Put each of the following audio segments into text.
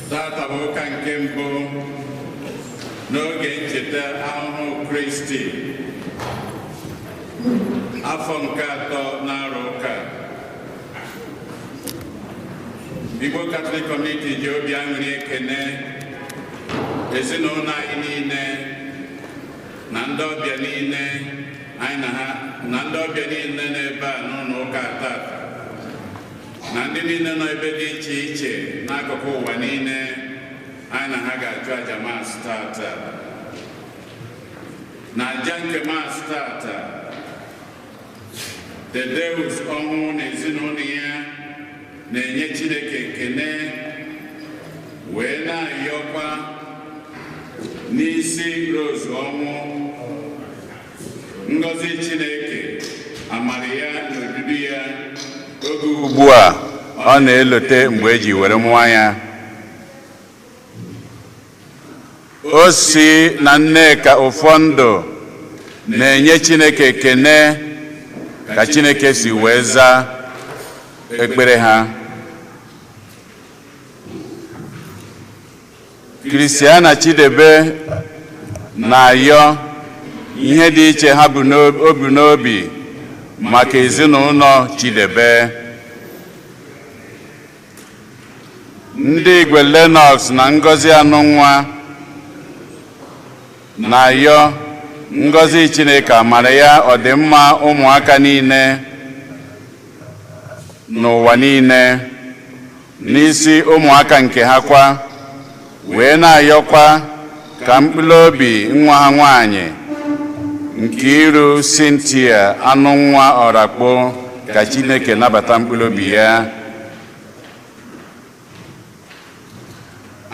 Tata bụ ụka nke mbụ n'oge ncheta ahụhụ Kristi afọ nke atọ n'arọ ụka. Igbo Catholic Community ji obi aṅụrị ekene ezinụlọ anyị niile na ndị ọbịa niile anyị na ndị ọbịa niile n'ebe a n'ụlọ ụka tata na ndị niile nọ ebe dị iche iche n'akụkụ ụwa niile anyị na ha ga-achụ aja Mass tata. Na aja nke Mass tata, Deus ọhụụ na ezinụlọ ya na-enye Chineke ekene wee na-ayọkwa n'isi Rose ọnwụ ngọzi Chineke, amara ya na odudu ya oge ugbu a ọ na-elote mgbe eji were mụọ ya. O si na Nneka ụfọdụ na-enye Chineke ekene ka Chineke si wee zaa ekpere ha. Christiana Chidebe na-ayọ ihe dị iche ha bụ n'obi maka ezinụlọ Chidebe. Ndị Igwe Lennox na Ngozi Anụnwa na-ayọ ngọzi Chineke, amara ya, ọdịmma ụmụaka niile n'ụwa niile n'isi ụmụaka nke ha kwa, wee na-ayọkwa ka mkpụrụ obi nwa ha nwanyị Nkiru Cynthia Anụnwa Ọrakpo ka Chineke nabata mkpụrụ obi ya.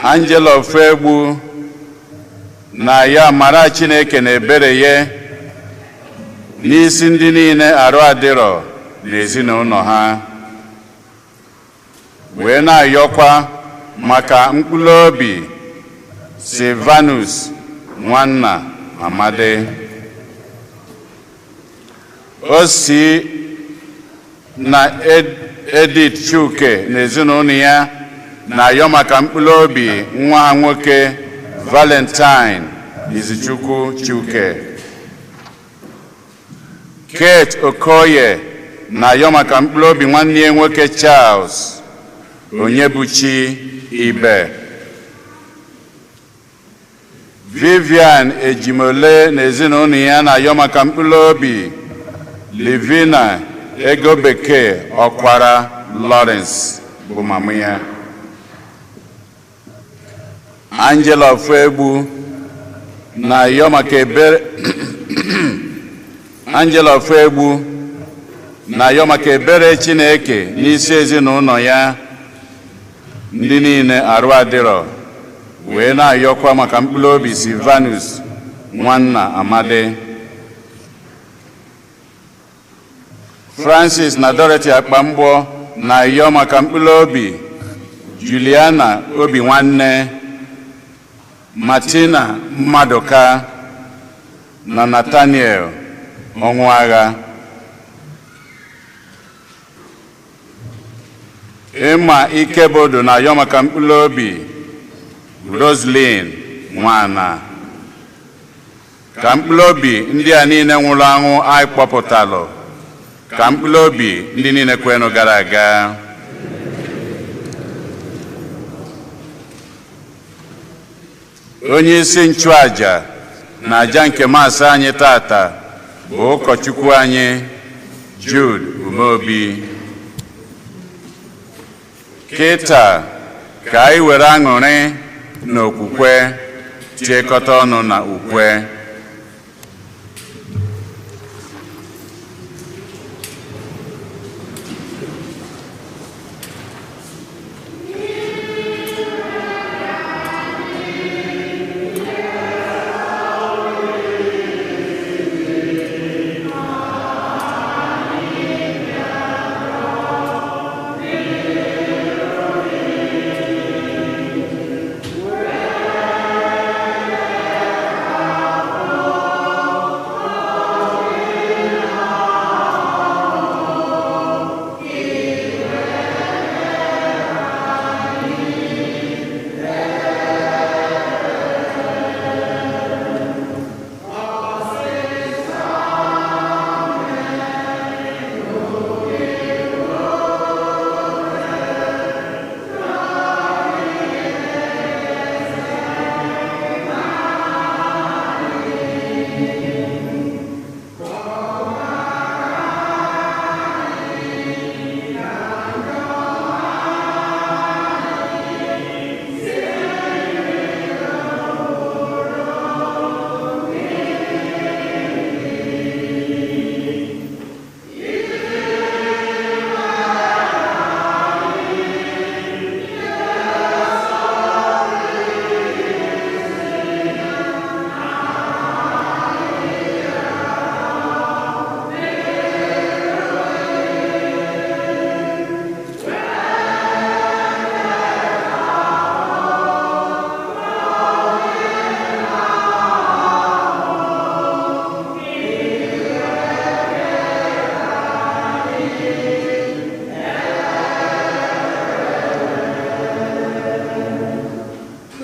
Angela Ofegbu na ya amara Chineke na ebere ya n'isi ndị niile arụ adịrọ n'ezinụlọ ha, wee na-ayọkwa maka mkpụrụ obi Silvanus Nwanna Amadi. O si na Edith Chuke na ezinụlọ ya na-ayọ maka mkpụrụ obi nwa ha nwoke Valentine Izuchukwu Chuke. Kate Okoye na-ayọ maka mkpụrụ obi nwanne ya nwoke Charles Onyebuchi Ibe. Vivian Ejimole na ezinụlọ ya na-ayọ maka mkpụrụ obi Livina Ego Bekee Ọkwara Lawrence bụ mama ya. Angela Ofegbu na-ayọ maka ebere Angela Ofegbu na-ayọ maka ebere Chineke n'isi ezinụlọ ya ndị niile arụ adịrọ, wee na-ayọkwa maka mkpụrụ obi Silvanus Nwanna Amadi. Francis na Dorothy Akpamgbọ na-ayọ maka mkpụrụ obi Juliana Obi Nwanne, Martina Mmaduka na Nathaniel Ọnwụagha. Emma Ikebodo na-ayọ maka mkpụrụ obi Roslyn Nwana. Ka mkpụrụ obi ndị a niile nwụrụ anwụ anyị kpọpụtalụ, ka mkpụrụ obi ndị niile kwenụ gara aga. Onye isi nchụaja na aja nke Mass anyị tata bụ ụkọchukwu anyị Jude Umeobi. Kịta ka anyị were aṅụrị na okwukwe tiekọta ọnụ na ukwe.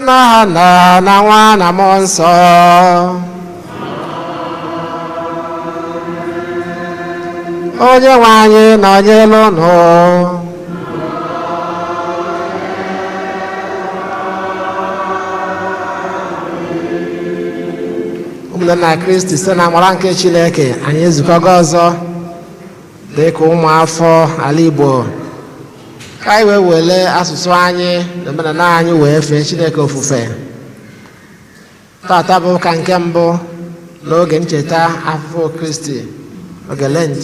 na nwa na mmụọ nsọ. Onye nwe anyị nọnyere unu. Ụmụnne na Kristi site na amara nke Chineke anyị ezukọgo ọzọ dịka ụmụafọ ala Igbo ka anyị wee were asụsụ anyị na omenala anyị wee fee Chineke ofufe. Tata bụ ụka nke mbụ n'oge ncheta afụfụ Kristi, oge Lent.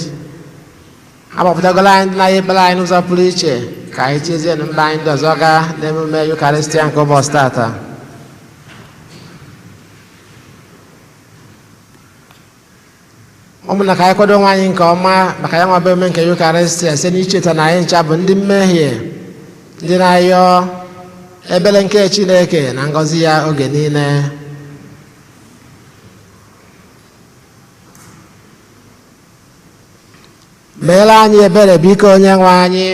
Agbapụtagolo anyị ndị na-anyị ekpere anyị n'ụzọ pụrụ iche ka anyị chezie na mba anyị ndị ọzọ gaa n'emume Yukarịstịa nke ụbọchị tata. Ụmụnna ka anyị kwado onwe anyị nke ọma maka ya nwebe emume nke Yukarịstịa site n'icheta na anyị ncha bụ ndị mmehie, ndị na-ayọ ebere nke Chineke na ngọzi ya oge niile. Meere anyị ebere biko Onyenwe anyị,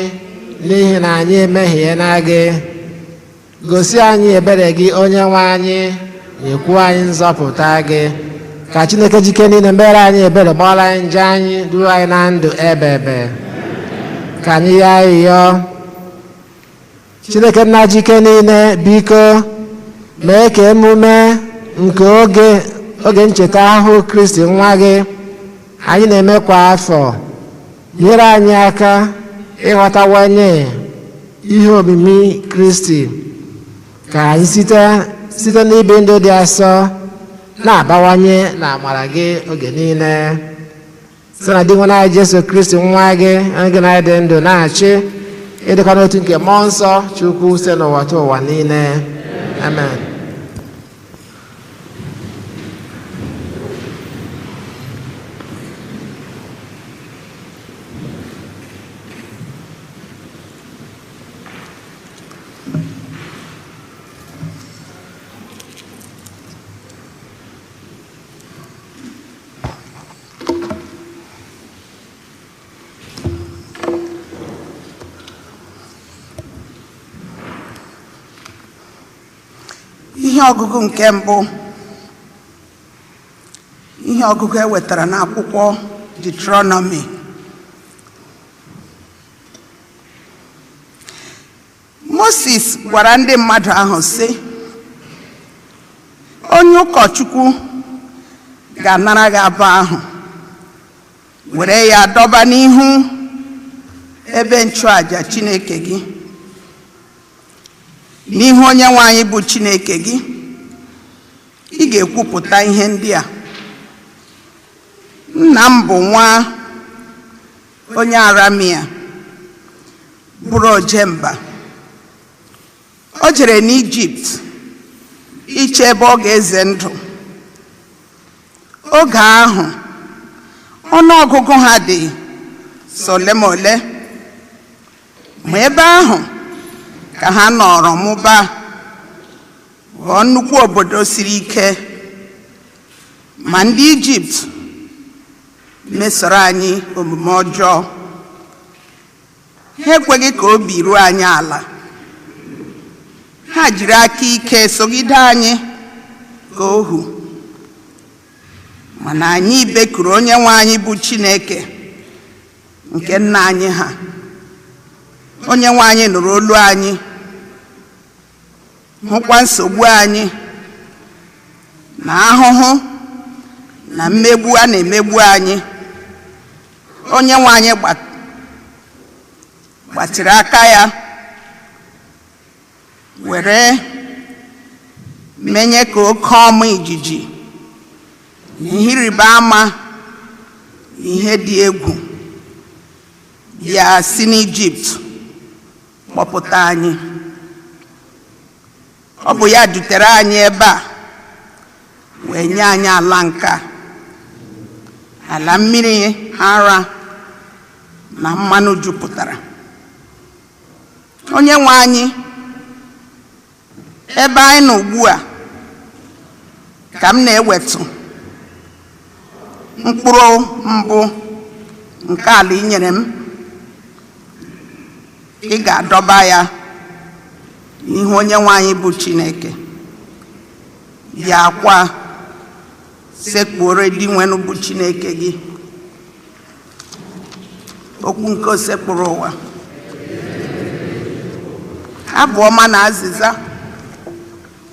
n'ihi na anyị emehie na gị. Gosi anyị ebere gị Onyenwe anyị, nyekwuo anyị nzọpụta gị. Ka Chineke jike niile mere anyị ebere, gbaara anyị njọ anyị, duru anyị na ndụ ebebe. Ka anyị ya ayịyọ. Chineke nna jike niile, biko mee ka emume nke oge ncheta ahụ Kristi nwa gị anyị na-eme kwa afọ nyere anyị aka ịghọtawanye ihe omimi Kristi, ka anyị site n'ibi ndụ dị asọ na-abawanye na amara gị oge niile. Site na dị nwe Jesu Kristi nwa gị, onye gị na dị ndụ na-achị ịdịkwa n'otu nke mmụọ nsọ Chukwu site n'ụwa ta ụwa niile. Amen. Ihe ọgụgụ nke mbụ, ihe ọgụgụ ewetara n'akwụkwọ Deuteronomy. Moses gwara ndị mmadụ ahụ sị, onye ụkọchukwu ga-anara gị abụ ahụ, were ya dọba n'ihu ebe nchụaja Chineke gị, n'ihu Onyenwe anyị bụ Chineke gị. Ị ga-ekwupụta ihe ndị a: nna m bụ nwa onye Aramia, bụrụ ojemba. O jere n'Ijipt iche ebe ọ ga-eze ndụ. Oge ahụ ọnụọgụgụ ha dị ole ma ole, ma ebe ahụ ka ha nọrọ mụbaa, ghọọ nnukwu obodo siri ike. Ma ndị Ijipt mesoro anyị omume ọjọọ. Ha ekweghị ka obi ruo anyị ala. Ha jiri aka ike sogide anyị ka ohu. Mana anyị bekuru Onyenwe anyị bụ Chineke nke nna anyị ha. Onyenwe anyị nụrụ olu anyị, hụkwa nsogbu anyị na ahụhụ na mmegbu a na-emegbu anyị. Onyenwe anyị gbatịrị aka ya were menye ka oke ọma ijiji na ihe ịrịba ama ihe dị egwu bịa si n'Ijipt kpọpụta anyị. Ọ bụ ya dutere anyị ebe a wee nye anyị ala nka, ala mmiri ara na mmanụ jupụtara. Onyenwe anyị, ebe anyị nọ ugbu a ka m na-ewetụ mkpụrụ mbụ nke ala i nyere m. Ị ga-adọba ya n'ihu Onyenwe anyị bụ Chineke. bịakwa sekpụrụ di nwenu bụ Chineke gị. Okwu nke o sekpụrụ ụwa. Abụ ọma na azịza.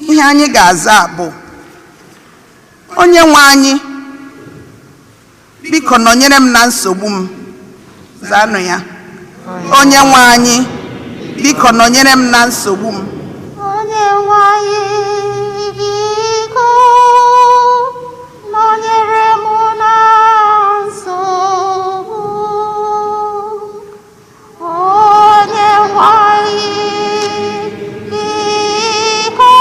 Ihe anyị ga-aza bụ onye nwe anyị biko nọnyere m na nsogbu m. Zanụ ya. Onye nwe anyị biko nọnyere m na nsogbu m. Onye nwe anyị biko nọnyere m na nsogbu. Onye nwe anyị biko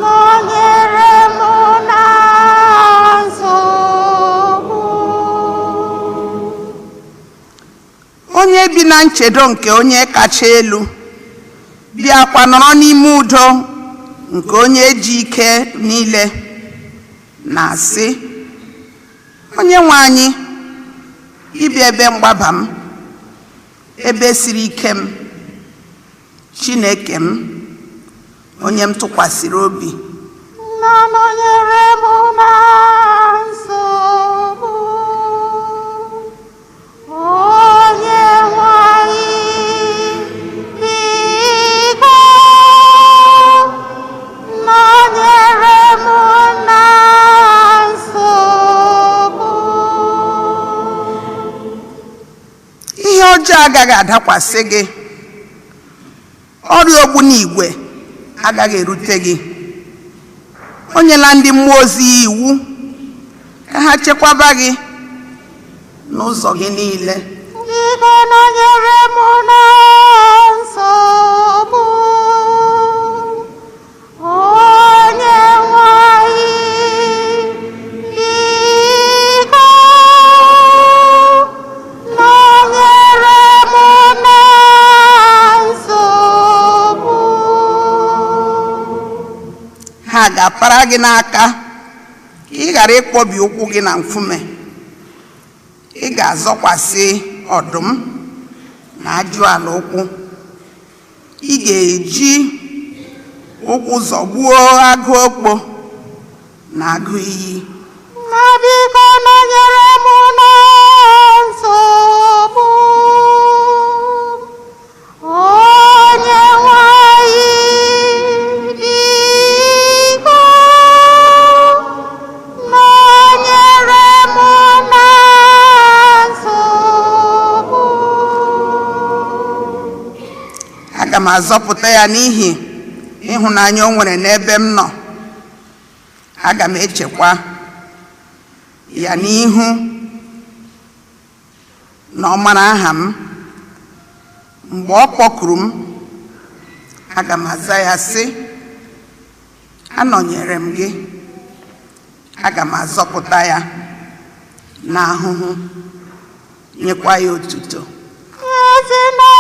nọnyere m na nsogbu. Onye bi na nchedo nke onye kacha elu bịakwa nọrọ n'ime udo nke onye ji ike niile na-asị, onye nwe anyị ịbịa ebe mgbaba m, ebe siri ike m, Chineke m, onye m tụkwasịrị obi. Nọnyere m na nsogbu. Onye nwe anyị biko nọnyere m na nsogbu. Ihe ọjọọ agaghị adakwasị gị. Ọrịa ogbunigwe agaghị erute gị. O nyela ndị mmụọ ozi ya iwu ka ha chekwaba gị n'ụzọ gị niile. Biko nọnyere m na nsogbu. Onye nwe anyị biko nọnyere m na nsogbu. Ha ga-apara gị n'aka ka ị ghara ịkpọbi ụkwụ gị na nkume. Ị ga-azọkwasị ọdụm na ajụala ụkwụ. Ị ga-eji ụkwụ zọgbuo agụ okpo na agụ iyi. Ma biko nọnyere m na nsogbu. Onye nwe anyị biko nọnyere m na nsogbu. Aga m azọpụta ya n'ihi ịhụnanya o nwere n'ebe m nọ. Aga m echekwa ya n'ihu na ọ mara aha m. Mgbe ọ kpọkuru m, aga m aza ya sị, anọnyere m gị. Aga m azọpụta ya n'ahụhụ, nyekwa ya otuto. Ezinụlọ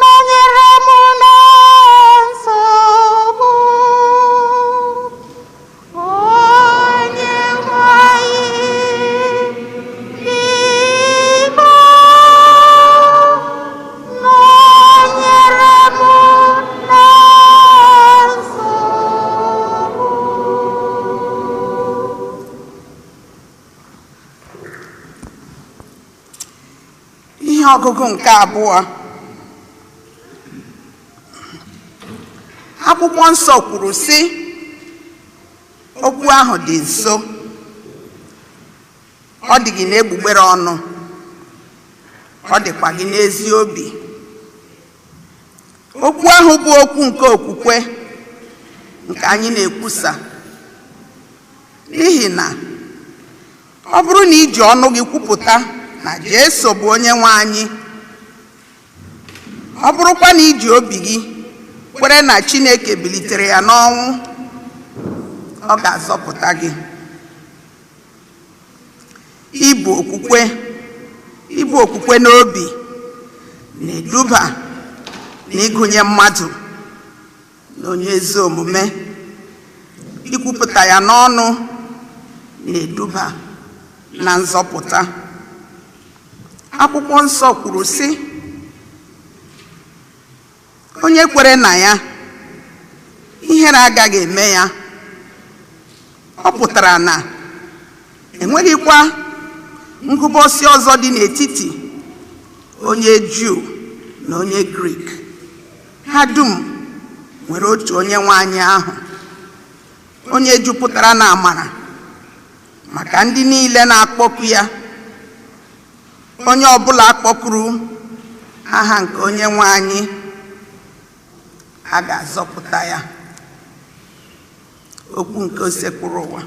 nọnyere m na nsogbu. Onye nwe anyị biko nọnyere m na nsogbu. Ihe ọgụgụ nke abụọ. Akwụkwọ nsọ kwuru sị, okwu ahụ dị nso, ọ dị gị n'egbugbere ọnụ, ọ dịkwa gị n'ezi obi. Okwu ahụ bụ okwu nke okwukwe nke anyị na-ekwusa. N'ihi na ọ bụrụ na iji ọnụ gị kwupụta na Jesu bụ onye nwe anyị, ọ bụrụkwa na iji obi gị kwere na Chineke bilitere ya n'ọnwụ, ọ ga-azọpụta gị. Ibu okwukwe n'obi na-eduba n'ịgụnye mmadụ n'onye ezi omume. Ikwupụta ya n'ọnụ na-eduba na nzọpụta. Akwụkwọ nsọ kwuru sị, onye kwere na ya ihere agaghị eme ya. Ọ pụtara na enweghịkwa ngụbọsị ọzọ dị n'etiti onye Juu na onye Grik. Ha dum nwere otu onye nwe anyị ahụ, onye jupụtara na amara maka ndị niile na-akpọku ya. Onye ọbụla akpọkuru aha nke onye nwe anyị a ga-azọpụta ya. Okwu nke osekpụrụ ụwa.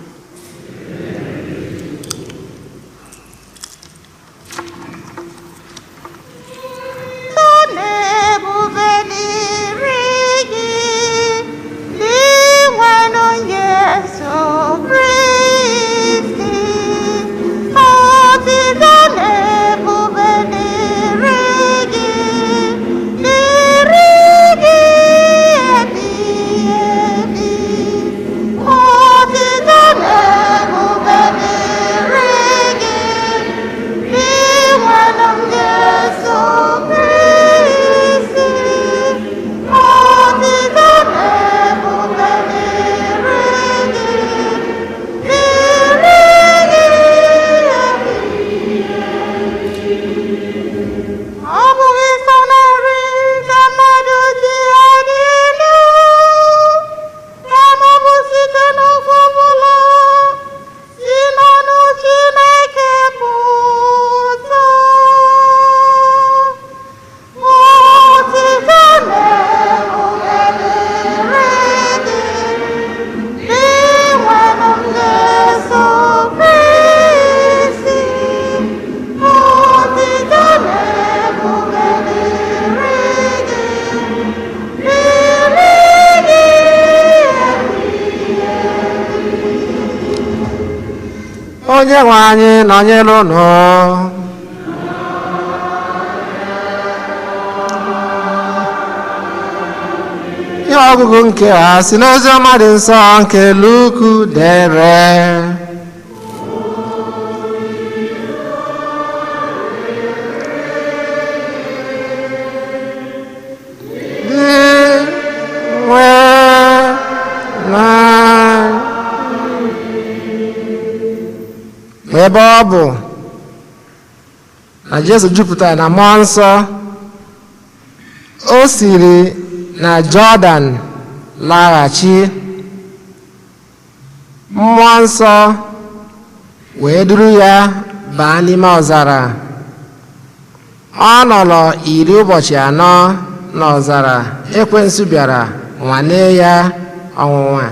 Onye nwe anyị nọnyere unu. Ihe ọgụgụ nke a si n'Oziọma dị nsọ nke Luku dere. Ebe ọ bụ na Jesu jupụtara na mmụọ nsọ, o siri na Jọdan laghachi. Mmụọ nsọ wee duru ya baa n'ime ọzara. Ọ nọrọ 10 ụbọchị n'ọzara. Ekwensu bịara nwalee ya ọnwụnwa.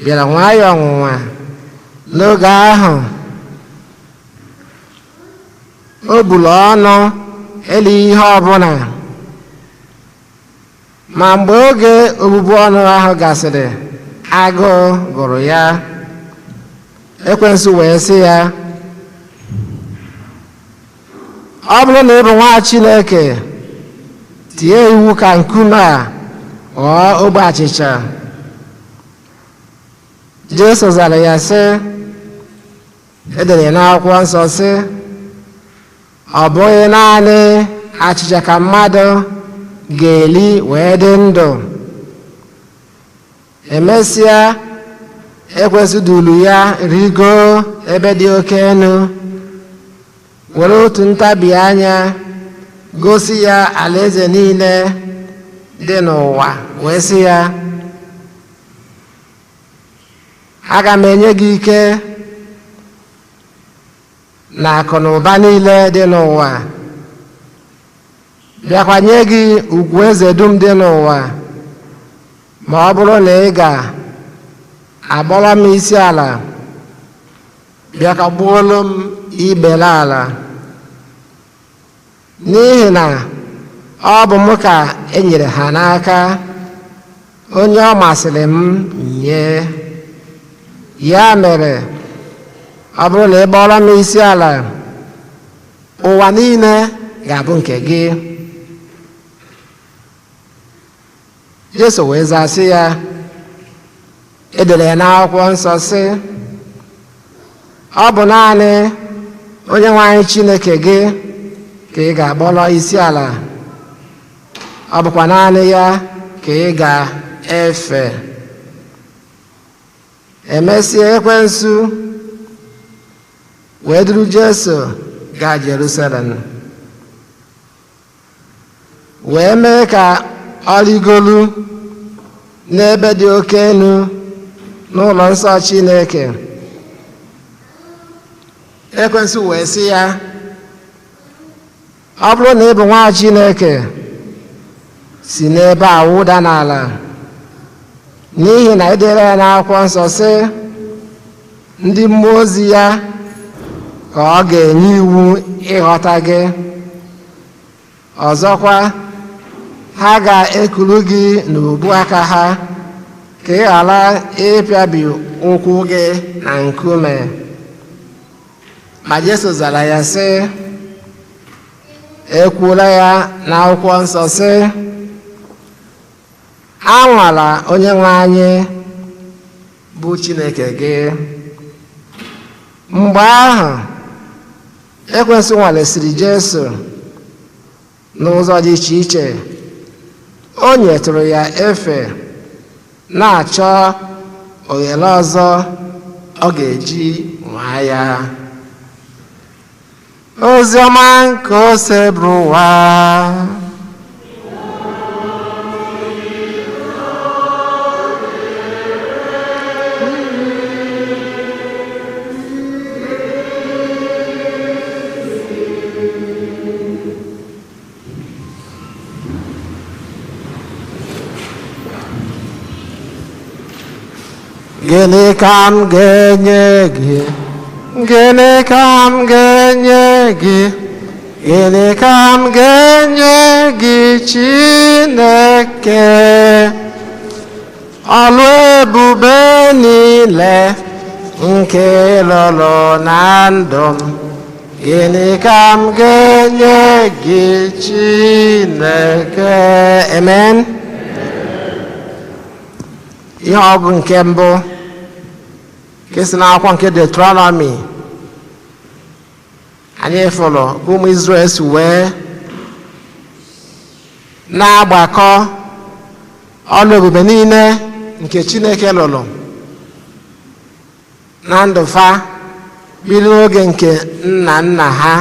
Bịara nwaa ya ọnwụnwa. N'oge ahụ, o buru ọnụ elighị ihe ọbụla. Ma mgbe oge obubu ọnụ ahụ gasịrị, agụụ gụrụ ya. Ekwensu wee sị ya, ọ bụrụ na ị bụ nwa Chineke, tie iwu ka nkume a ghọọ ogbe achịcha. Jesu zara ya sị, edere n'akwụkwọ nsọ sị, ọ bụghị naanị achịcha ka mmadụ ga-eli wee dị ndụ. Emesịa, Ekwensu duru ya rigo ebe dị oke elu, were otu ntabi anya gosi ya alaeze niile dị n'ụwa, wee sị ya, aga m enye gị ike na akụ na ụba niile dị n'ụwa, bịakwa nye gị ugwu eze dum dị n'ụwa, ma ọ bụrụ na ị ga-agbọrọ m isi ala, bịa ka gbuolu m ibele ala. N'ihi na ọ bụ m ka e nyere ha n'aka, onye ọ masịrị m nye. Ya mere, ọ bụrụ na ị gbọrọ m isi ala, ụwa niile ga-abụ nke gị. Jesu wee zaa sị ya, edere ya n'akwụkwọ nsọ sị, ọ bụ naanị onye nwe anyị Chineke gị ka ị ga-agbọrọ isi ala. Ọ bụkwa naanị ya ka ị ga-efe. Emesịa ekwensu wee duru Jesu gaa Jerusalem, wee mee ka ọ rigolu n'ebe dị oke elu n'ụlọ nsọ Chineke. Ekwensu wee sị ya, ọ bụrụ na ị bụ nwa Chineke, si n'ebe a wụda n'ala, n'ihi na edere ya n'akwụkwọ nsọ sị, ndị mmụọ ozi ya ka ọ ga-enye iwu ịghọta gị. Ọzọkwa, ha ga-ekuru gị n'ubu aka ha ka ị ghara ịpịabi ụkwụ gị na nkume. Ma Jesu zara ya sị, ekwuola ya n'akwụkwọ nsọ sị, anwala Onyenwe anyị bụ Chineke gị. Mgbe ahụ ekwensu nwalesịrị Jesu n'ụzọ dị iche iche. O nyetụrụ ya efe, na-achọ ohere ọzọ ọ ga-eji nwaa ya. Ozi ọma nke ose bụrụ ụwa. Gịnị ka m ga-enye gị? Gịnị ka m ga-enye gị? Gịnị ka m ga-enye gị Chineke? Ọlụ ebube niile nke lụrụ na ndụ m. Gịnị ka m ga-enye gị Chineke? Amen. Ihe ọgụ nke mbụ nke si n'akwụkwọ nke Deuteronomy, anyị fụrụ ụmụ Israel si wee na-agbakọ ọlụ ebube niile nke Chineke lụrụ na ndụ fa bido n'oge nke nna nna ha.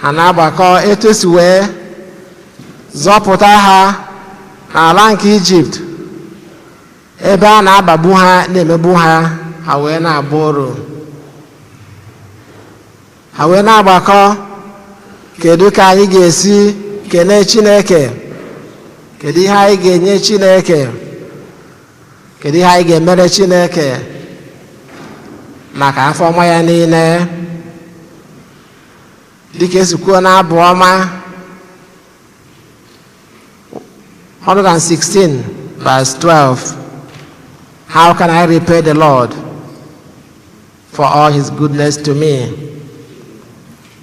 Ha na-agbakọ etu esi wee zọpụta ha n'ala nke Ijipt, ebe a na-abagbu ha, na-emegbu ha, ha wee na-abụ oru. Ha wee na-agbakọ kedu ka anyị ga-esi kelee Chineke, kedu ihe anyị ga-enye Chineke, kedu ihe anyị ga-emere Chineke maka afọ ọma ya niile, dịka esi kwuo n'abụ ọma 116 verse 12. How can I repay the Lord for all his goodness to me?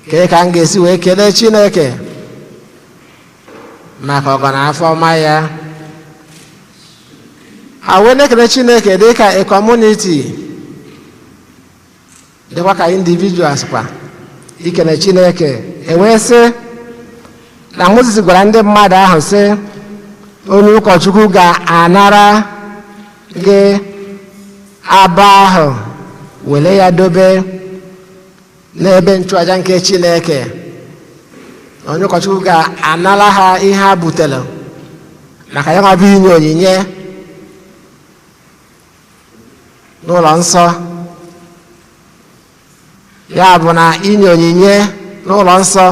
Kee ka m ga-esi wee kelee Chineke maka ọgọnafọ ọma ya. Ha wee na-ekele Chineke dị ka a community, dịkwa ka individuals kwa ikele Chineke. Ewee sị na Moses gwara ndị mmadụ ahụ sị, onye ụkọchukwu ga-anara gị abụ ahụ, were ya dobe n'ebe nchụaja nke Chineke. Onye ụkọchukwu ga-anara ha ihe ha butere maka ya nwa bụ inye onyinye n'ụlọ nsọ. Ya bụ na inye onyinye n'ụlọ nsọ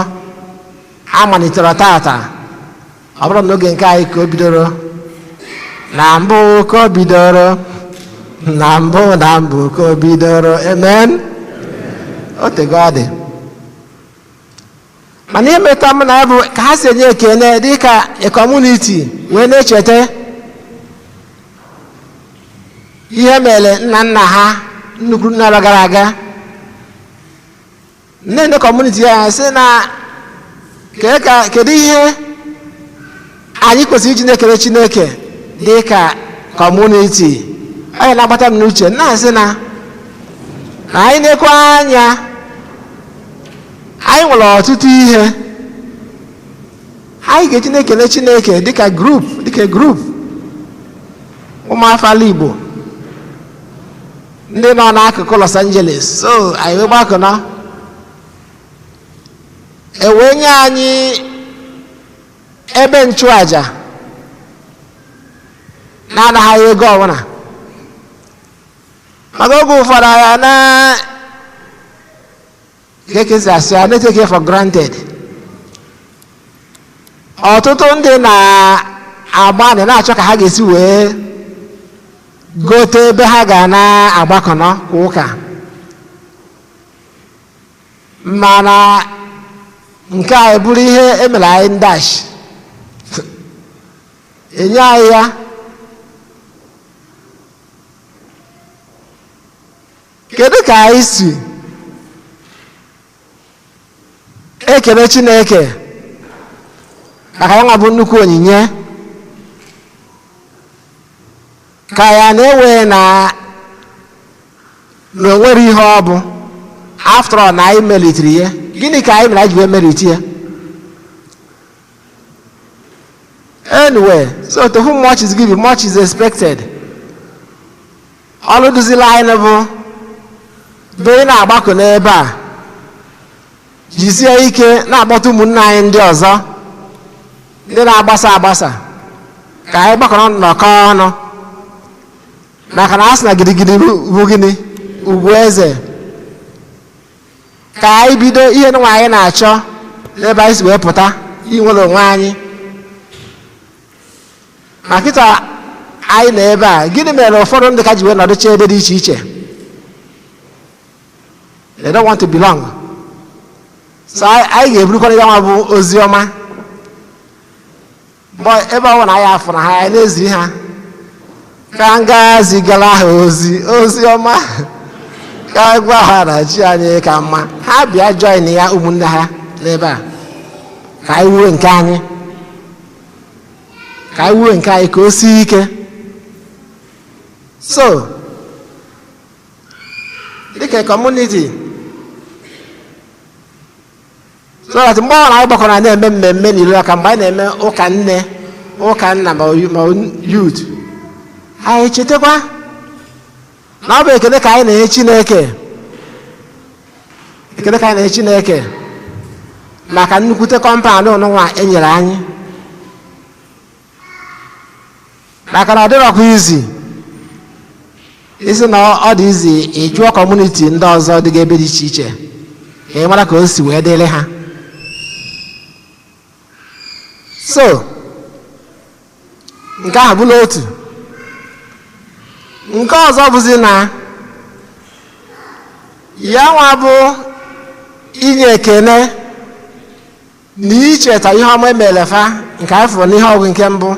amalitere tata, ọ bụrụ n'oge nke anyị ka o bidoro. Na mbụ ka o bidoro, na mbụ ka o bidoro. Amen. O tego ọ dị. Mana ihe meta m na bụ ka ha si enye ekele dị ka a community, wee na-echeta ihe mere nna nna ha, nnukwu nna gara aga. Nne community ya sị na kedu ihe anyị kwesịrị iji na-ekele Chineke dị ka community. Anyị na-agbata m n'uche na-asị na anyị na-ekwe anya, anyị nwere ọtụtụ ihe anyị ga-eji na-ekele Chineke dịka grup ụmụafọ ala Igbo ndị nọ n'akụkụ Los Angeles. So anyị wee gbakọnọ ewee nye anyị ebe nchụaja na-anaghị ego ọbụla, maka oge ụfọdụ ya na kekesi asị ya na-eteke for granted. Ọtụtụ ndị na-agba na-achọ ka ha ga-esi wee gote ebe ha ga na-agbakọnọ kwa ụka, mana nke a bụrụ ihe emere anyị ndash enye anyị ya. Kedu ka anyị si ekele Chineke maka ya nwa bụ nnukwu onyinye ka ya na-ewe na onwere ihe ọ bụ after all na anyị melitiri ya? Gịnị ka anyị mere anyị ji wee meriti ya? Anyway, so to whom much is given, much is expected. Ọlụ duzila anyị bụ be na-agbakọ n'ebe a jisie ike na-akpọta ụmụnne anyị ndị ọzọ ndị na-agbasa agbasa ka anyị gbakọrọ nnọkọ ọnụ, maka na a sị na gidigidi bụ gịnị ugwu eze. Ka anyị bido ihe nwa anyị na-achọ n'ebe anyị si wee pụta inwere onwe anyị. Ma kịta anyị na ebe a, gịnị mere ụfọdụ ndị ka ji wee nọdụcha ebe dị iche iche? They don't want to belong. So anyị ga-eburukwana ya nwa bụ ozi ọma ebe ọ na anyị afọ na ha anyị na-eziri ha ka nga zigara ha ozi ọma ka gwa ha na chi anyị ka mma. Ha bịa join ya ụmụnne ha n'ebe a ka anyị wuo nke anyị, ka o sie ike. So dịka community, so that mgbe ọ na gbakọrọ na-eme mmemme n'ilu aka, mgbe anyị na-eme ụka nne ụka nna ma youth, anyị chetakwa na ọ bụ ekele ka anyị na-enye Chineke maka nnukwute kọmpaụnd ụnụnwa e nyere anyị, maka na ọ dịrọkwa izi isi na ọ dị izi ịjụọ kọmuniti ndị ọzọ dị ebe dị iche iche ka ị mara ka o si wee dịrị ha. So nke ahụ bụla otu. Nke ọzọ bụzi na ya nwa bụ inye ekene na icheta ihe ọma emere fa nke afọ n'ihe ọgwụ nke mbụ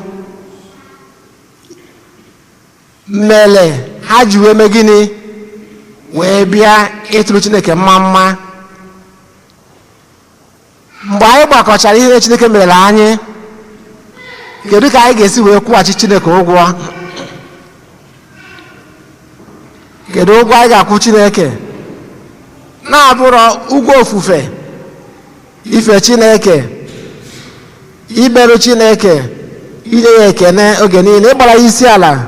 mmele ha ji wee mee gịnị wee bịa ịtụrụ Chineke mma. Mgbe anyị gbakọchara ihe Chineke mere anyị, kedu ka anyị ga-esi wee kwụghachi Chineke ụgwọ? Kedu ụgwọ anyị ga-akwụ Chineke? Na-abụrụ ụgwọ ofufe, ife Chineke, iberu Chineke, inye ya ekene oge niile, ịgbara ya isi ala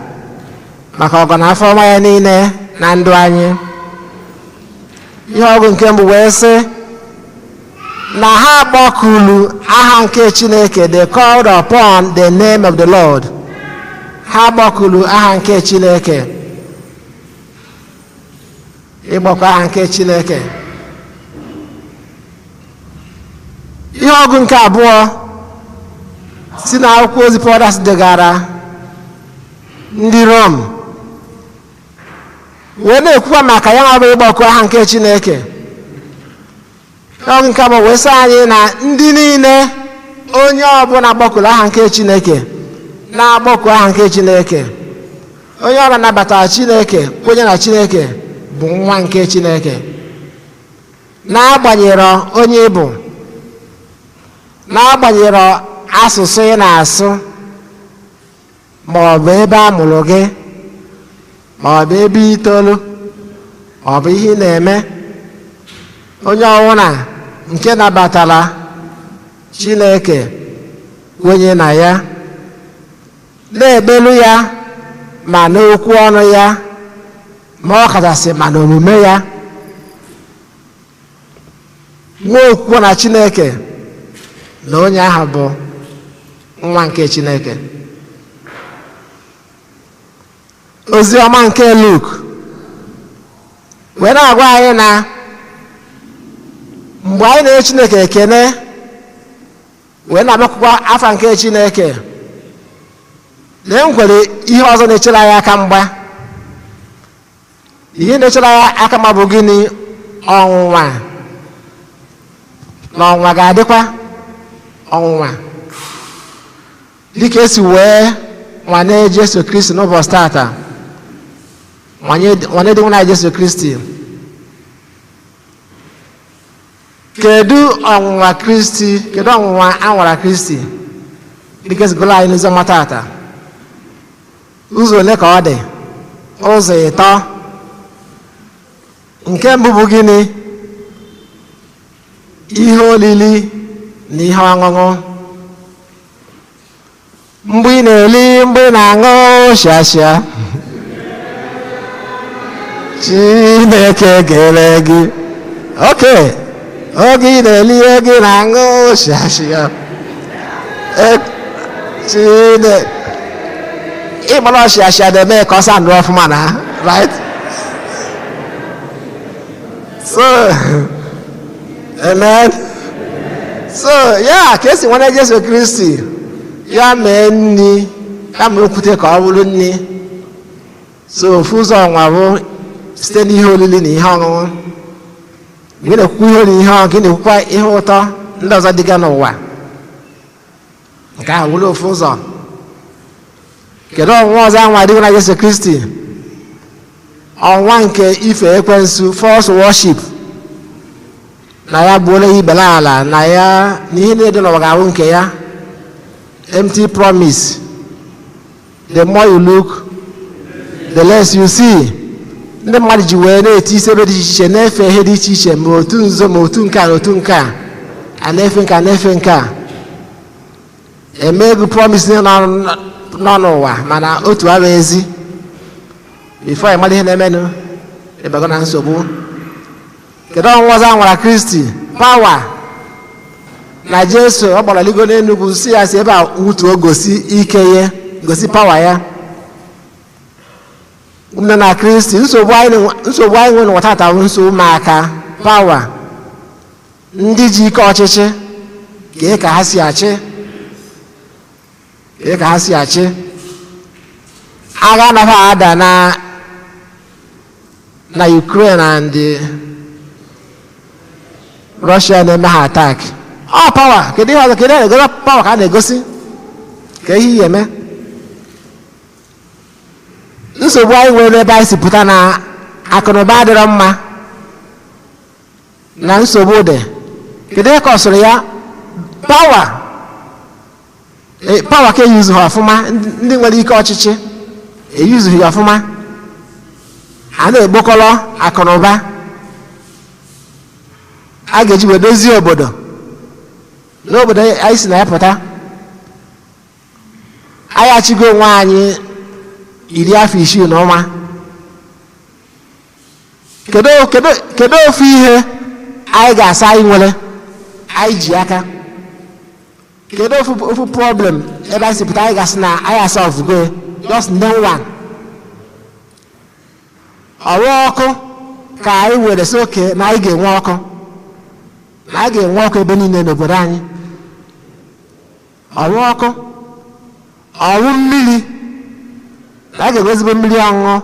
maka ọgọnafọ ọma ya niile na ndụ anyị. Ihe ọgụ nke mbụ wee sị na ha kpọkuru aha nke Chineke, they called upon the name of the Lord. Ha kpọkuru aha nke Chineke, ịgbakọ aha nke Chineke. Ihe ọgụ nke abụọ si na akwụkwọ ozi Pọl degara ndị Rom wee na-ekwukwa maka ya nwa bụ ịgbakọ aha nke Chineke. Ọgụ nke abụọ wee sị anyị na ndị niile onye ọbụla gbakọrọ aha nke Chineke na-agbakọ aha nke Chineke, onye ọbụla nabatara Chineke, kwenye na Chineke bụ nwa nke Chineke, n'agbanyeghị onye ịbụ, n'agbanyeghị asụsụ ị na-asụ, ma ọ bụ ebe a mụrụ gị, ma ọ bụ ebe itoolu, ma ọ bụ ihe ị na-eme. Onye ọbụla nke nabatara Chineke kwenye na ya, na-ekpelu ya ma n'okwu ọnụ ya, ma ọ kachasị ma n'omume ya. Nwee okwukwe na Chineke na onye ahụ bụ nwa nke Chineke. Ozi ọma nke Luk wee na-agwa anyị na mgbe anyị na-enye Chineke ekene wee na-agbakwa afa nke Chineke, na enwere ihe ọzọ na-echere anyị aka mgba. Ihe na-echere anyị aka mgba bụ gịnị? Ọnwụnwa. Na ọnwụnwa ga-adịkwa ọnwụnwa dịka esi wee nwane Jesu Kristi n'ụbọchị tata, nwane dị nwana Jesu Kristi. Kedu ọnwụnwa Kristi, kedu ọnwụnwa anwara Kristi dịka esigolo anyị n'ụzọ tata? Ụzọ ole ka ọ dị? Ụzọ 3. Nke mbụ bụ gịnị? Ihe olili na ihe ọṅụṅụ. Mgbe ị na-eli, mgbe ị na-aṅụ shashia, Chineke gere gị. Okay, oge ị na-eli, oge ị na-aṅụ shashia, Chineke ịgbara shashia na-eme ka ọ sa ndụ ọfụma na, right? So, amen. So, ya ka esi nwane Jesu Kristi ya mee nni, ya mee okwute ka ọ bụrụ nni. So ofu ụzọ ọnwa bụ site n'ihe olili na ihe ọṅụṅụ. Gị na-ekwukwa ihe olili, ihe ọṅụṅụ, gị na-ekwukwa ihe ụtọ ndị ọzọ dịga n'ụwa. Nke ahụ bụrụ ofu ụzọ. Kedu ọnwụnwa ọzọ anwa dịga na Jesu Kristi? Ọnwa nke ife ekwensu, false worship. Na ya gbuola ibele ala, na ya na ihe na-edo n'ụwa ga-abụ nke ya. Empty promise. The more you look, the less you see. Ndị mmadụ ji wee na-eti isi ebe dị iche iche, na-efe ihe dị iche iche, ma otu nzo, ma otu nke a na otu nke a na-efe nke a na-efe nke a. Emego promise nọ n'ụwa mana otu abụ ezi. Before ị mara ihe na-emenụ, ịbago na nsogbu. Kedu ọnwụnwa ọzọ anwara Kristi? Pawa. Na Jesu ọ gbara ligo n'Enugwu si ya si ebe a wutuo gosi ike ya, gosi pawa ya. Ụmụnne na Kristi, nsogbu anyị nwere n'ụwa tata bụ nsogbu ụmụaka. Pawa. Ndị ji ike ọchịchị ka ha si achị. Ka ha si achị. Agha anaghị ada na Ukraine and Russia na-eme ha attack. Ọ pawa, kedu ihe ọzọ, kedu ihe na-egosi pawa ka a na-egosi? Ka ihe ihe eme? Nsogbu anyị nwere n'ebe anyị si pụta na akụnụba adịrọ mma na nsogbu dị. Kedu ihe ka ọ sụrụ ya? Pawa. Pawa ka eyuzu ha ọfụma. Ndị nwere ike ọchịchị eyuzughị ya ọfụma. A na-egbokọrọ akụnụba a ga-eji wee dozie obodo n'obodo anyị si na ya pụta. Anyị achịgo onwe anyị 60 na ụma. Kedu ofu ihe anyị ga-asa anyị nwere anyị ji aka? Kedu ofu problem ebe anyị si pụta anyị ga-asị na anyị asolve just name one? Ọrụ ọkụ ka anyị were sị oke na anyị ga-enwe ọkụ, na anyị ga-enwe ọkụ ebe niile n'obodo anyị. Ọrụ ọkụ, ọrụ mmiri, na anyị ga-enwe ezigbo mmiri ọṅụṅụ.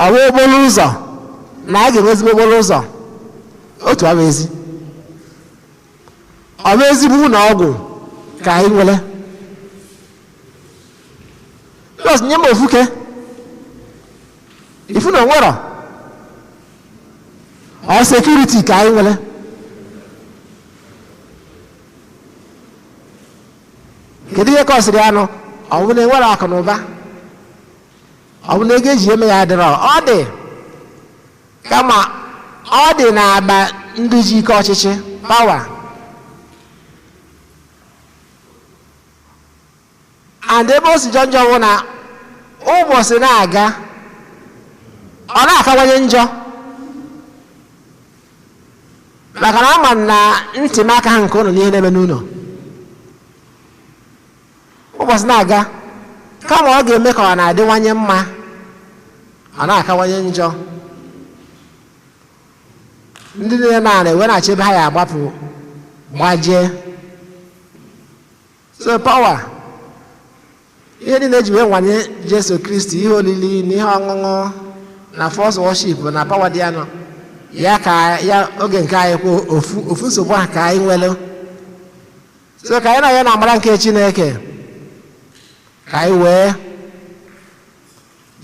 Ọrụ okporo ụzọ, na anyị ga-enwe ezigbo okporo ụzọ. Otu abụ ezi. Ọrụ ezigbo ụlọ ọgwụ ka anyị nwere. Plus nye m ofuke. Ifu na onwero ọ security ka anyị nwere. Kedu ihe ka ọ sịrị anụ? Ọ bụ na enwere akụ na ụba, ọ bụ na ego eji eme ya adịrọ. Ọ dị kama ọ dị na-aba ndị ji ike ọchịchị, pawa. and ebe o si njọ bụ na ụbọchị na-aga ọ na-akawanye njọ maka na ama na ntị m aka ha nke ụnụ n'ihe na-eme n'ụlọ ụbọchị na-aga kama ọ ga-eme ka ọ na-adịwanye mma ọ na-akawanye njọ ndị niile na-ewe na-achọ ebe ha ya agbapụ gbajie so pawa ihe niile eji wee nwanye Jesu Kristi ihe olili na ihe ọṅụṅụ na false worship na pawa dị anọ ya ka ya oge nke anyị kwuo ofu nsogbu a ka anyị nwere so ka anyị na ya na amara nke Chineke ka anyị wee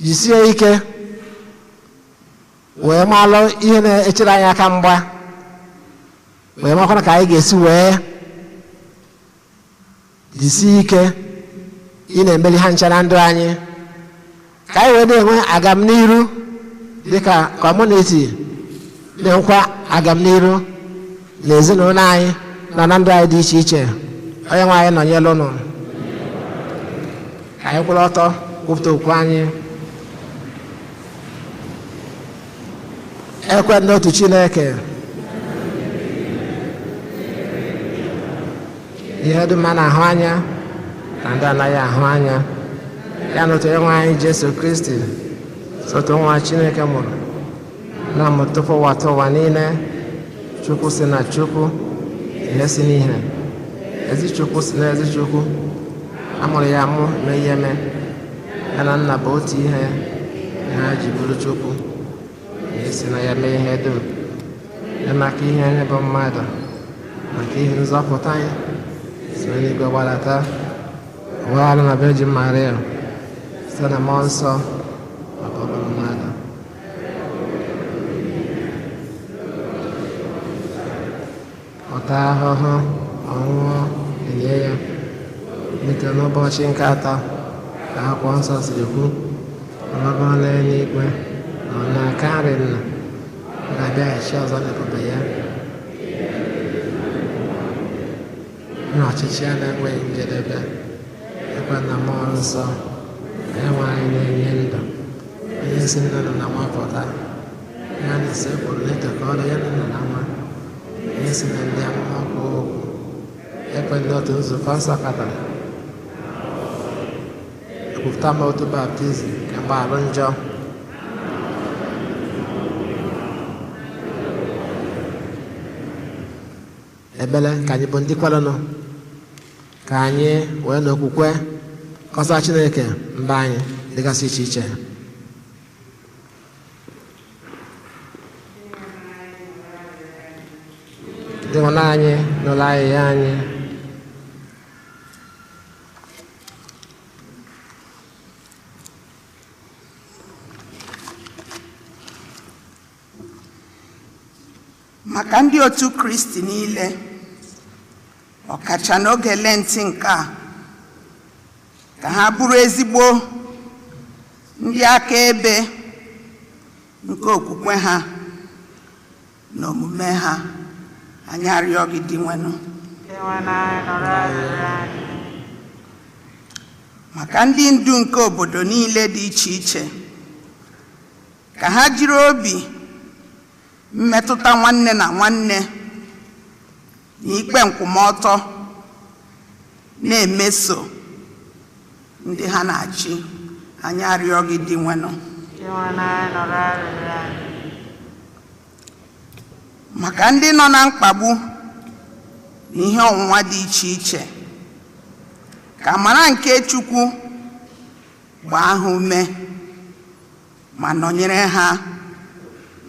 jisie ike wee malụ ihe na-echere anyị aka mgba wee makwana ka anyị ga-esi wee jisie ike ị na-emeli ha ncha na ndụ anyị ka anyị wee na-enwe agamniru dịka kọmuniti na-enwekwa agamniru na ezinụlọ anyị na ndụ anyị dị iche iche. Onye nwe anyị nọnyere ụnụ ka anyị kwụrụ ọtọ kwupụta okwu anyị. Ekwe n'otu Chineke ihe dum a na-ahụ anya na ndị anaghị ahụ anya ya na otu onye nwe anyị Jesu Kristi sotu nwa Chineke mụrụ na mụtụpụ ụwa niile. Chukwu si na Chukwu, ihe si n'ihe, ezi Chukwu si na ezi Chukwu, amụrụ ya amụ mee ihe mee, ya na nna bụ otu ihe ha ji bụrụ Chukwu, ihe si na ya mee ihe dum ya maka ihe anyị bụ mmadụ maka ihe nzọpụta anyị si n'eluigwe gbadata wegharị na Virgin Maria site na mmụọ nsọ maka ọ bụrụ mmadụ. Ọta ahụhụ ọnwụọ elie ya dịka n'ụbọchị nke atọ ka akwụkwọ nsọ siri kwu ọnọgọ n'eluigwe na ọ na-aka nri nna ga-abịaghachi ọzọ n'ebube ya na ọchịchị ya na-enweghị njedebe. Ekwe na mmụọ nsọ ya nwe anyị na-enye ndụ onye si nna na nwa pụta ya na sekpụrụ na-etokọ ọrụ ya na nna na nwa onye si na ndị amụma kwuo okwu. Ekwe ndị otu nzukọ nsọ katara ekwupụta ma otu baptizim nke mgbaghara njọ. Ebele ka anyị bụ ndị kwerenụ ka anyị wee n'okwukwe kọsa Chineke mba anyị dịgasị iche iche. Dị nwana anyị n'ụlọ ahịhịa anyị maka ndị otu Kristi niile ọkacha n'oge Lenti nke a ka ha bụrụ ezigbo ndị akaebe nke okwukwe ha na omume ha. Anyị arịọ gị dị nwenụ maka ndị ndu nke obodo niile dị iche iche ka ha jiri obi mmetụta nwanne na nwanne na ikpe nkwụmọtọ na-emeso ndị ha na-achị. Anyị arịọ gị dị nwenụ maka ndị nọ na mkpagbu na ihe ọnwụnwa dị iche iche ka amara nke Chukwu gbaa ha ume ma nọnyere ha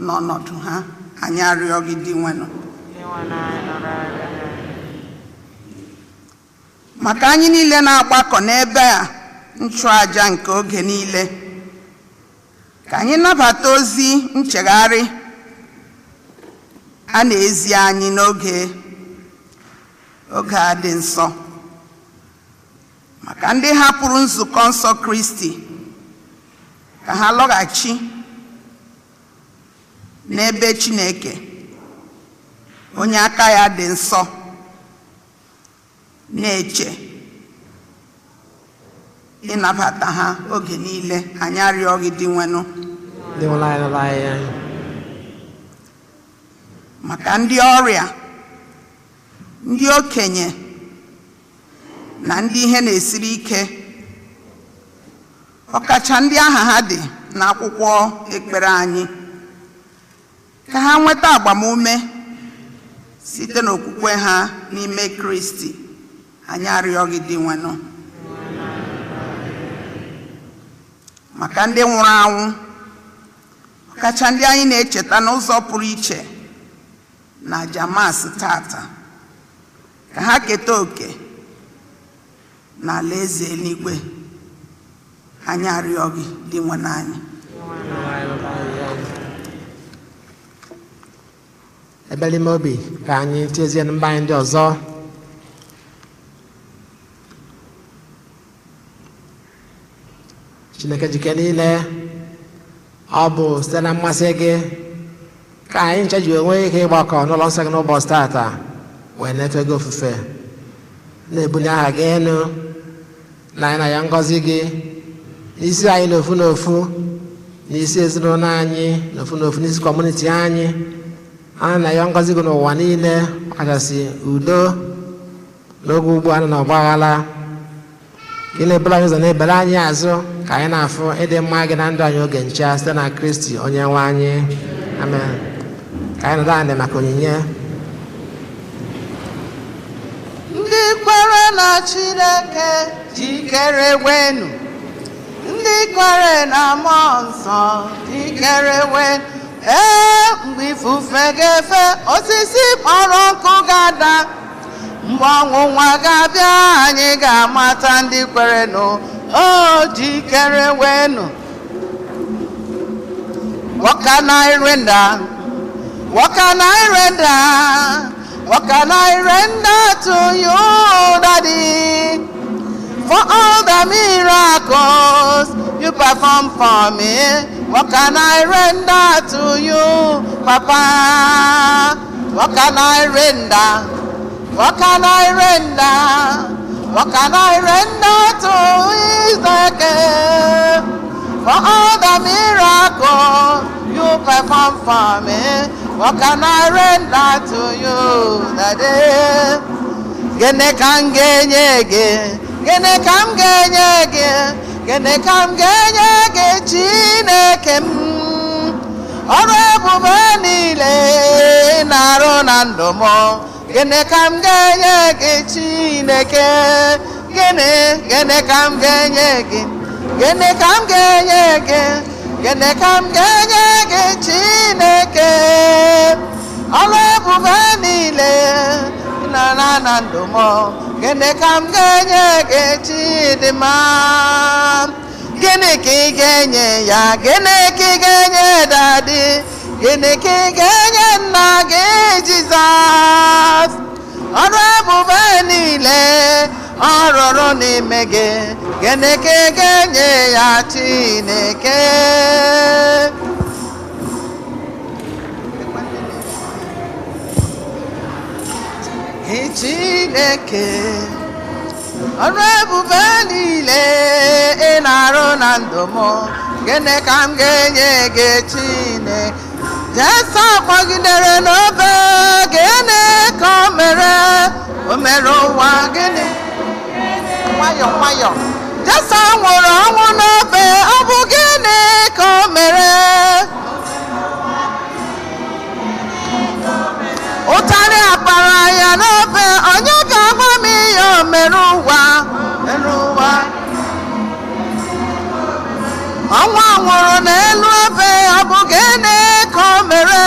n'ọnọdụ ha. Anyị arịọ gị dị nwenụ maka anyị niile na-agbakọ n'ebe a nchụaja nke oge niile ka anyị nabata ozi nchegharị a na-ezi anyị n'oge a dị nsọ. Maka ndị hapụrụ nzukọ nsọ Kristi ka ha lọghachi n'ebe Chineke onye aka ya dị nsọ na-eche ịnabata ha oge niile. Anyị arịọ gị dị nwenụ dị nwụrụ anyị n'ụlọ anyị. maka ndị ọrịa, ndị okenye na ndị ihe na-esiri ike, ọkacha ndị aha ha dị n'akwụkwọ ekpere anyị, ka ha nweta agbamume site n'okwukwe ha n'ime Kristi. Anyị arịọ gị dị nwenụ maka ndị nwụrụ anwụ, ọkacha ndị anyị na-echeta n'ụzọ pụrụ iche na Jamas tata, ka ha keta oke na alaeze eluigwe. Anyị arịọ gị dị nwenụ anyị. Ebere ime obi ka anyị tiezie mba anyị ndị ọzọ. Chineke jike niile, ọ bụ site na mmasị gị ka anyị nche ji onwe ike ịgbakọ n'ụlọ nsọ gị n'ụbọchị tata wee na-efe gị ofufe, na-ebuli aha gị elu, na anyị na ya ngọzi gị n'isi anyị n'ofu n'ofu, n'isi ezinụlọ anyị n'ofu n'ofu, n'isi kọmuniti anyị. Anyị na ya ngọzi gị n'ụwa niile, ọkachasị udo n'oge ugbu a na ọgbaghara. Gị na-ebere anyị ụzọ na-ebere anyị azụ, ka anyị na-afụ ịdị mma gị na ndụ anyị oge ncha site na Kristi onye nwe anyị. Amen. Ka anyị nọdụ anyị maka onyinye. Ndị kwere na Chineke jikere wenu, ndị kwere na mmụọ nsọ jikere wenu. Mgbe ifufe ga-efe, osisi kpọrọ nkụ ga-ada, mgbe ọnwụnwa ga-abịa, anyị ga-amata ndị kwere nụ. Jikere wenu. What can I render? What can I render? What can I render to you, Daddy? For all the miracles you perform for me, what can I render to you, Papa? What can I render? What can I render? What can I render to Isaac? For all the miracles you perform for me, what can I render to you, Daddy? Gene kam genye ge, gene kam genye ge, gene kam genye ge Chineke m. Ọrụ ebube niile na-arụ na ndụ m, gene kam genye ge Chineke. Gene kam genye ge, gene kam genye ge, gene kam genye ge Chineke. Ọrụ ebube niile na ndụ m, gịnị ka m ga-enye gị Chidimma? Gịnị ka ị ga-enye ya? Gịnị ka ị ga-enye Daddy? Gịnị ka ị ga-enye nna gị Jizọs? Ọrụ ebube niile ọ rụrụ n'ime gị, gịnị ka ị ga-enye ya Chineke? Chineke, ọrụ ebube niile ị na-arụ na ndụ m, gịnị ka m ga-enye gị Chineke? Jesu kwagidere n'obe, gịnị ka o mere? O mere ụwa, gịnị? Nwayọ nwayọ. Jesu nwụrụ ọnwụ n'obe, ọ bụ gịnị ka o mere? Ụtarị akpara ya n'obe, onye ga-agwa m ihe o mere ụwa? Ọnwa nwụrụ n'elu obe, ọ bụ gịnị ka o mere?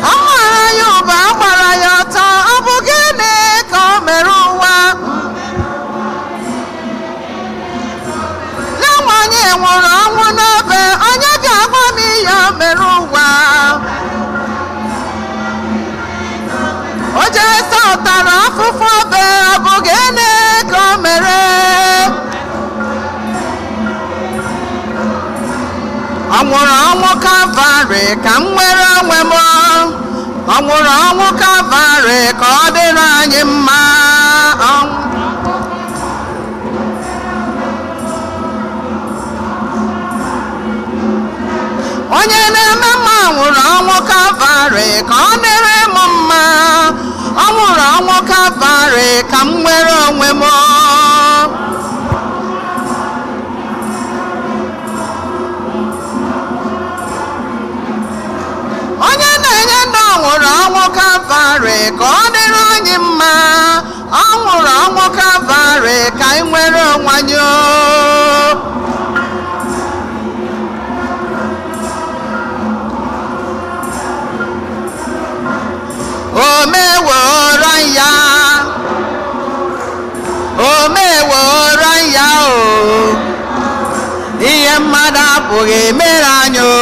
A mara ya ụba, a gbara ya ọtọ, ọ bụ gịnị ka o mere ụwa? Nwaanyị nwụrụ ọnwụ n'obe, onye ga-agwa m ihe o mere ụwa? O Jesu tara afụfụ obe, ọ bụ gịnị ka o mere? Ọ nwụrụ ọnwụ Kalvarị ka m nwere onwe m. Ọ nwụrụ ọnwụ Kalvarị ka ọ dịrị anyị mma. onye na-eme mma nwụrụ ọnwụ Kalvarị ka ọ dịrị m mma. Ọ nwụrụ ọnwụ Kalvarị ka m nwere onwe m. Onye na-enye ndụ nwụrụ ọnwụ Kalvarị ka ọ dịrị anyị mma. Ọ nwụrụ ọnwụ Kalvarị ka anyị nwere onwe anyị. O meworo ya, o meworo ya o, ihe mmadụ apụghị emere anyị o,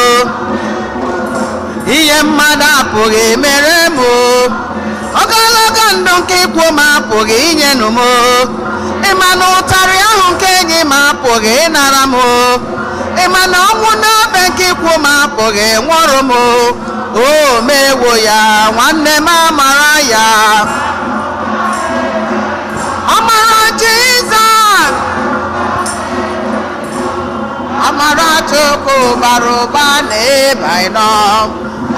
ihe mmadụ apụghị emere m o, ogologo ndụ nke ikwu m apụghị inyenụ m o, ịma na ụtarị ahụ nke enyi m apụghị ịnara m o, ịma na ọnwụ n'obe nke ikwu m apụghị nwụrụ m o. O mewo ya, nwanne m amara ya, amara Jizọs, amara Chukwu bara ụba n'ebe anyị nọ,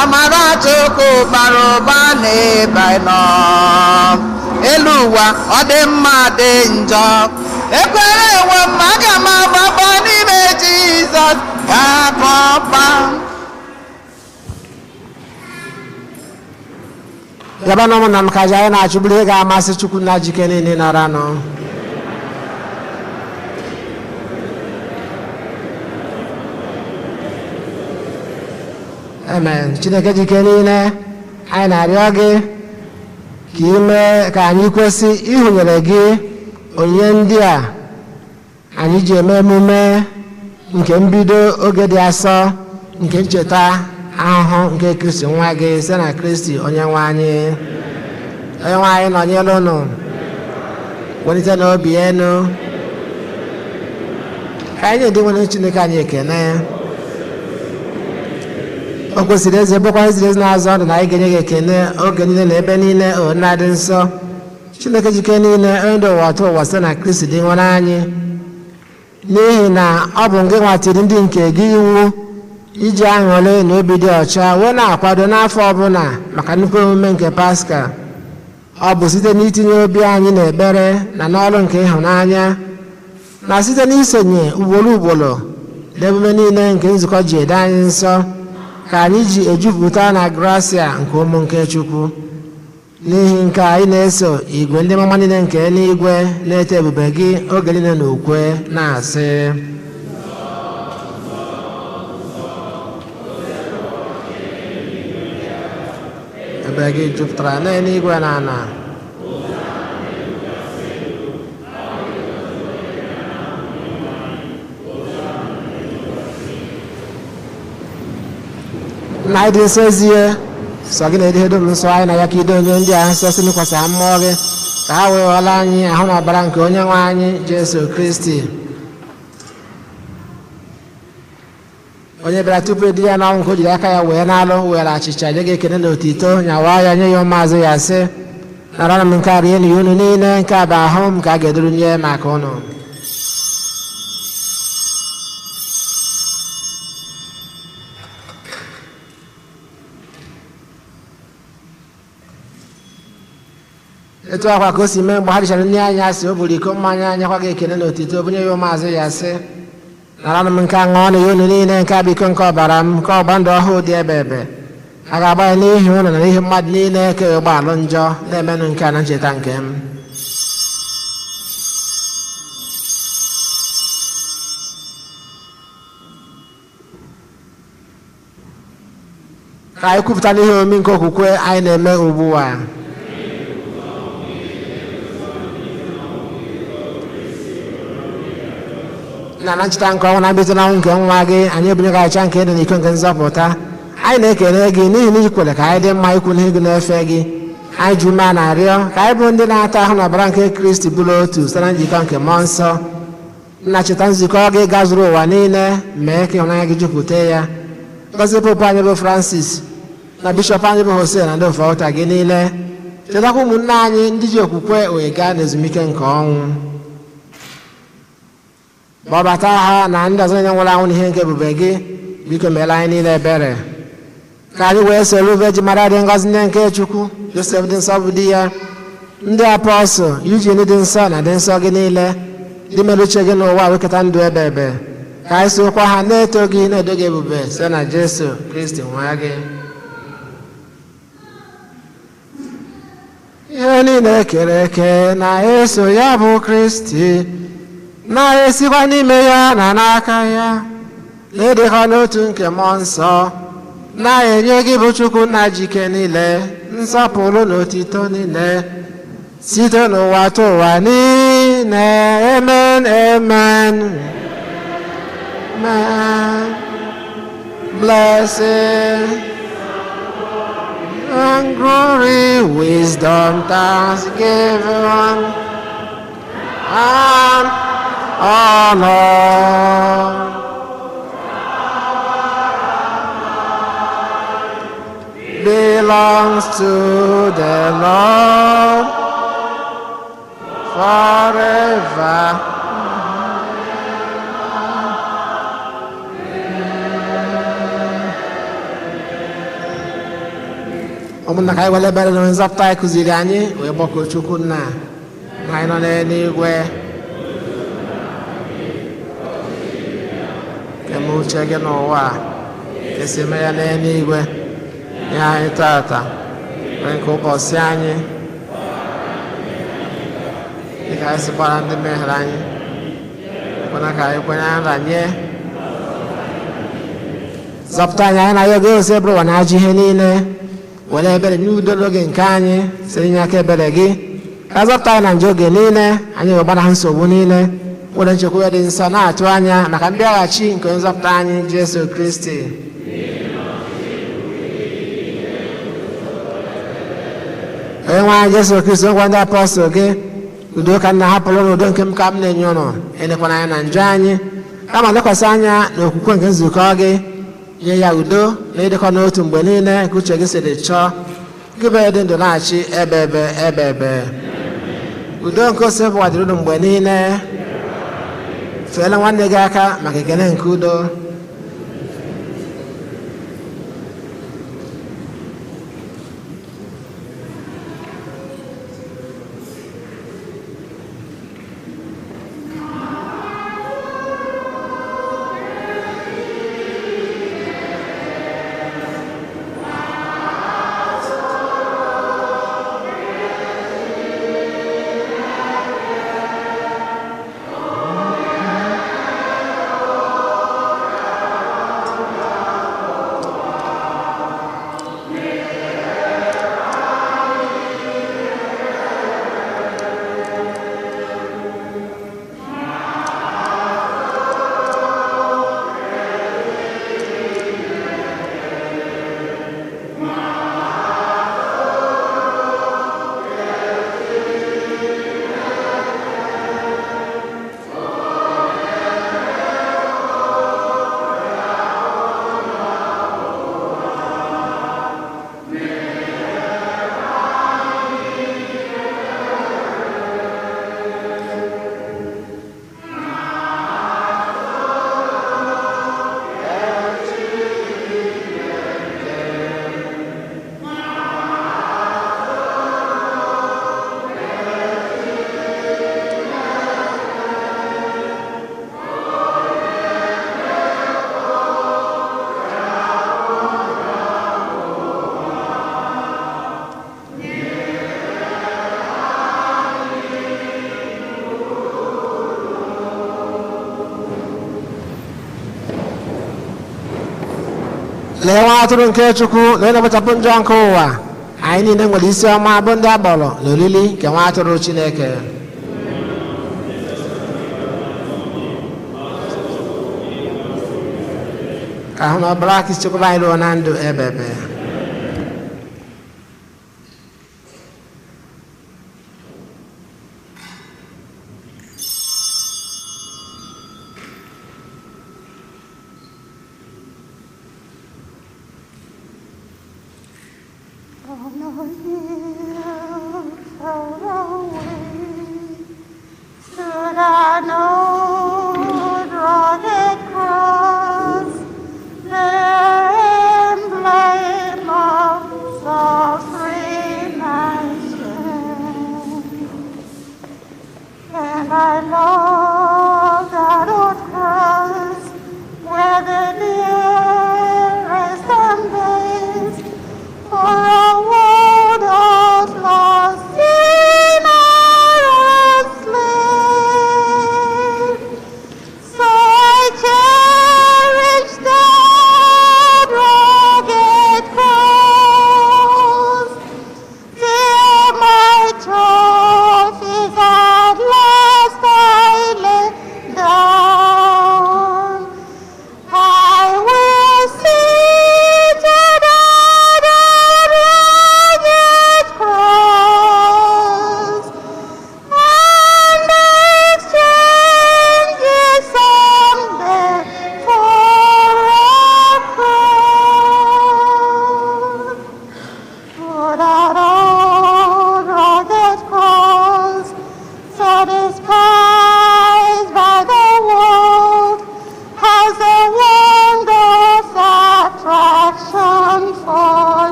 amara Chukwu bara ụba n'ebe anyị nọ. Elu ụwa ọ dị mma dị njọ, ekwere enwe m aga m agbaba n'ime Jizọs ga-akọpa. Yaba na ụmụnna m ka anyị na-achụburu ihe ga-amasị Chukwu na jike niile nara nọ. Amen. Chineke jike niile, anyị na-arịọ gị ka ime ka anyị kwesị ịhụnyere gị onyinye ndị a anyị ji eme emume nke mbido oge dị asọ nke ncheta ahụhụ nke Kristi nwa gị site na Kristi onye nwe anyị. Onye nwe anyị nọnyere unu, welite n'obi enu, ka anyị na-ede nwere Chineke anyị ekene. O kwesịrị eze bụkwa eziri ezi na-azụ ọdụ na anyị ga-enye gị ekene oge niile na ebe niile o na-adị nsọ. Chineke jike niile, onye dị ụwa atọ ụwa site na Kristi dị nwere anyị, n'ihi na ọ bụ gị nwatiri ndị nke gị iwu iji aṅụrị na obi dị ọcha wee na-akwado n'afọ ọbụla maka nnukwu emume nke Paska. Ọ bụ site n'itinye obi anyị n'ekpere na n'ọrụ nke ịhụnanya, na site n'isonye ugboro ugboro n'emume niile nke nzukọ ji edo anyị nsọ, ka anyị ji ejupụta na gracia nke ụmụ nke Chukwu. N'ihi nke anyị na-eso igwe ndị mama niile nke eluigwe na-eto ebube gị oge niile na ukwe na-asị: ebe gị jupụtara n'eluigwe na ala. Na anyị dị nsọ ezie, sọ gị na-ede dum nsọ anyị na ya ka ide onye ndị a nsọ si n'ikwasị mmụọ gị, ka ha wee ghọọla anyị ahụ na ọbara nke onye nwe anyị Jesu Kristi, onye bịara tupu edi ya n'ọnwụ nke o jiri aka ya wee n'alụ were achịcha nye gị ekene na otito, nyawa ya nye ya ụmụazụ ya sị: nara m nke a rie n'ihi unu niile, nke a bụ ahụ m ka a ga-eduru nye maka unu. Etu akwa ka o si mee mgbe ha richara nri anyị asị, o buru iko mmanya nyekwa gị ekene na otito, bunye ya ụmụazụ ya sị: nara m nke a ṅụọ na ya unu niile, nke a bụ iko nke ọbara m, nke ọgba ndụ ọhụụ dị ebe ebe, a ga-agba ya n'ihi unu na n'ihi mmadụ niile ka ụgbọ alụ njọ, na-emenụ nke a na ncheta nke m. Ka anyị kwupụta n'ihe omume nke okwukwe anyị na-eme ugbu a. Na ncheta nke ọnwụ na mbido na ọnwụ nke nwa gị, anyị ebunye gị acha nke dị n'iko nke nzọpụta. Anyị na-ekele gị n'ihi na iji kwere ka anyị dị mma ikwu n'ihu gị na-efe gị. Anyị ji ume a na-arịọ ka anyị bụ ndị na-ata ahụ na ọbara nke Kristi bụrụ otu site na njikọ nke mmụọ nsọ. Nna, cheta nzukọ gị gazuru ụwa niile, mee ka ịhụnanya gị jupụta ya. Gọzie Popu anyị bụ Francis na Bishọp anyị bụ Hosea na ndị ofe ụta gị niile. Chetakwa ụmụnne anyị ndị ji okwukwe wee gaa n'ezumike nke ọnwụ. Gbọbata ha na ndị ọzọ niile nwụrụ anwụ n'ihe nke ebube gị, biko meela anyị niile ebere ka anyị wee soro Virgin Maria dị ngọzi nne nke Chukwu, Joseph dị nsọ bụ di ya, ndị apọstụl, Eugene dị nsọ na dị nsọ gị niile, ndị mere uche gị n'ụwa wekọta ndụ ebe ebe, ka anyị sokwa ha na-eto gị na-edo gị ebube site na Jesu Kristi nwa gị. Ihe niile kere eke na-eso ya bụ Kristi, na-esikwa n'ime ya na n'aka ya, na-edekọ n'otu nke mmụọ nsọ, na-enye gị bụ Chukwu nna jike niile nsọpụrụ na otito niile site n'ụwa ta ụwa niile. Amen, amen, amen. Blessed and glory, wisdom, thanksgiving, and honor belongs to the Lord forever. Ụmụnna ka anyị were ebere na nzọpụta anyị kụziri anyị wee gbakọọ Chukwu nna na anyị nọ n'eluigwe. Ka eme uche gị n'ụwa ka esi eme ya n'eluigwe. Nye anyị tata nwee nke ụbọchị anyị dịka anyị sikwara ndị mehiere anyị, kwena ka anyị kwenye nranye. Zọpụta anyị na ya oge ose bụrụ ụwa na ajọ ihe niile, were ebere n'udo n'oge nke anyị site n'aka ebere gị. Ka zọpụta anyị na njọ oge niile, anyị wee gbara nsogbu niile, were nchekwa dị nsọ na-atụ anya maka mbịaghachi nke nzọpụta anyị Jesu Kristi. Onye nwe anyị Jesu Kristi, ngwa ndị apọstụl gị, udo ka nna hapụrụ n'udo nke m ka m na-enye ụnụ, elekwana anya na njọ anyị, kama lekwasị anya na okwukwe nke nzukọ gị. Nye ya udo na ịdịkọ n'otu mgbe niile ka uche gị siri chọọ, gị bụ dị ndụ na-achị ebe ebe ebe ebe. Udo nke ose bụ wadịrị unu mgbe niile. Feela nwanne gị aka maka ekele nke udo. Lee nwa atụrụ nke Chukwu na onye na-ekpochapụ njọ nke ụwa. Anyị niile nwere isi ọma bụ ndị agbọrọ n'oriri nke nwa atụrụ Chineke. Ka ahụ na ọbara aka isi chekwaba anyị ruo na ndụ ebe ebe. Should I know rugged cross, the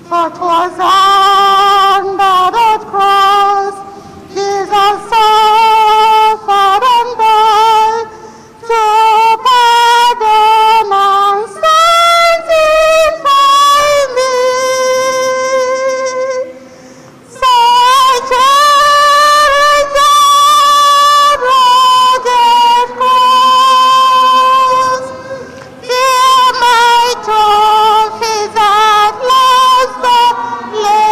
For 'twas under that cross Jesus suffered and died to pardon our sins by me. So I cherish that rugged cross. Here my trophies at last are laid.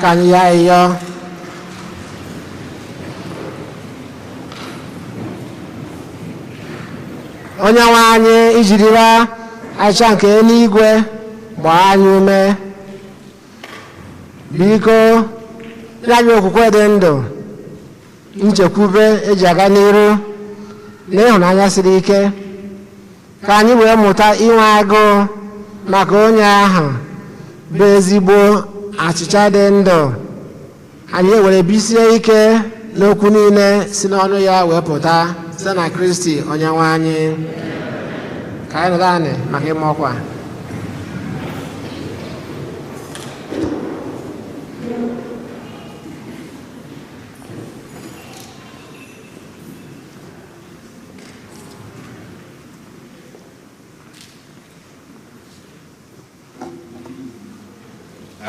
ka anyị ya ịyọ. Onye nwe anyị ijirila acha nke eluigwe gbaa anyị ume, biko nye anyị okwukwe dị ndụ, nchekwube eji aga n'iru na ịhụnanya siri ike, ka anyị wee mụta inwe agụụ maka onye ahụ bụ ezigbo achịcha dị ndụ, anyị ewere bisie ike n'okwu niile si n'ọnụ ya wee pụta site na Kristi onye nwe anyị. Ka anyị nọrọ anị maka ịma ọkwa.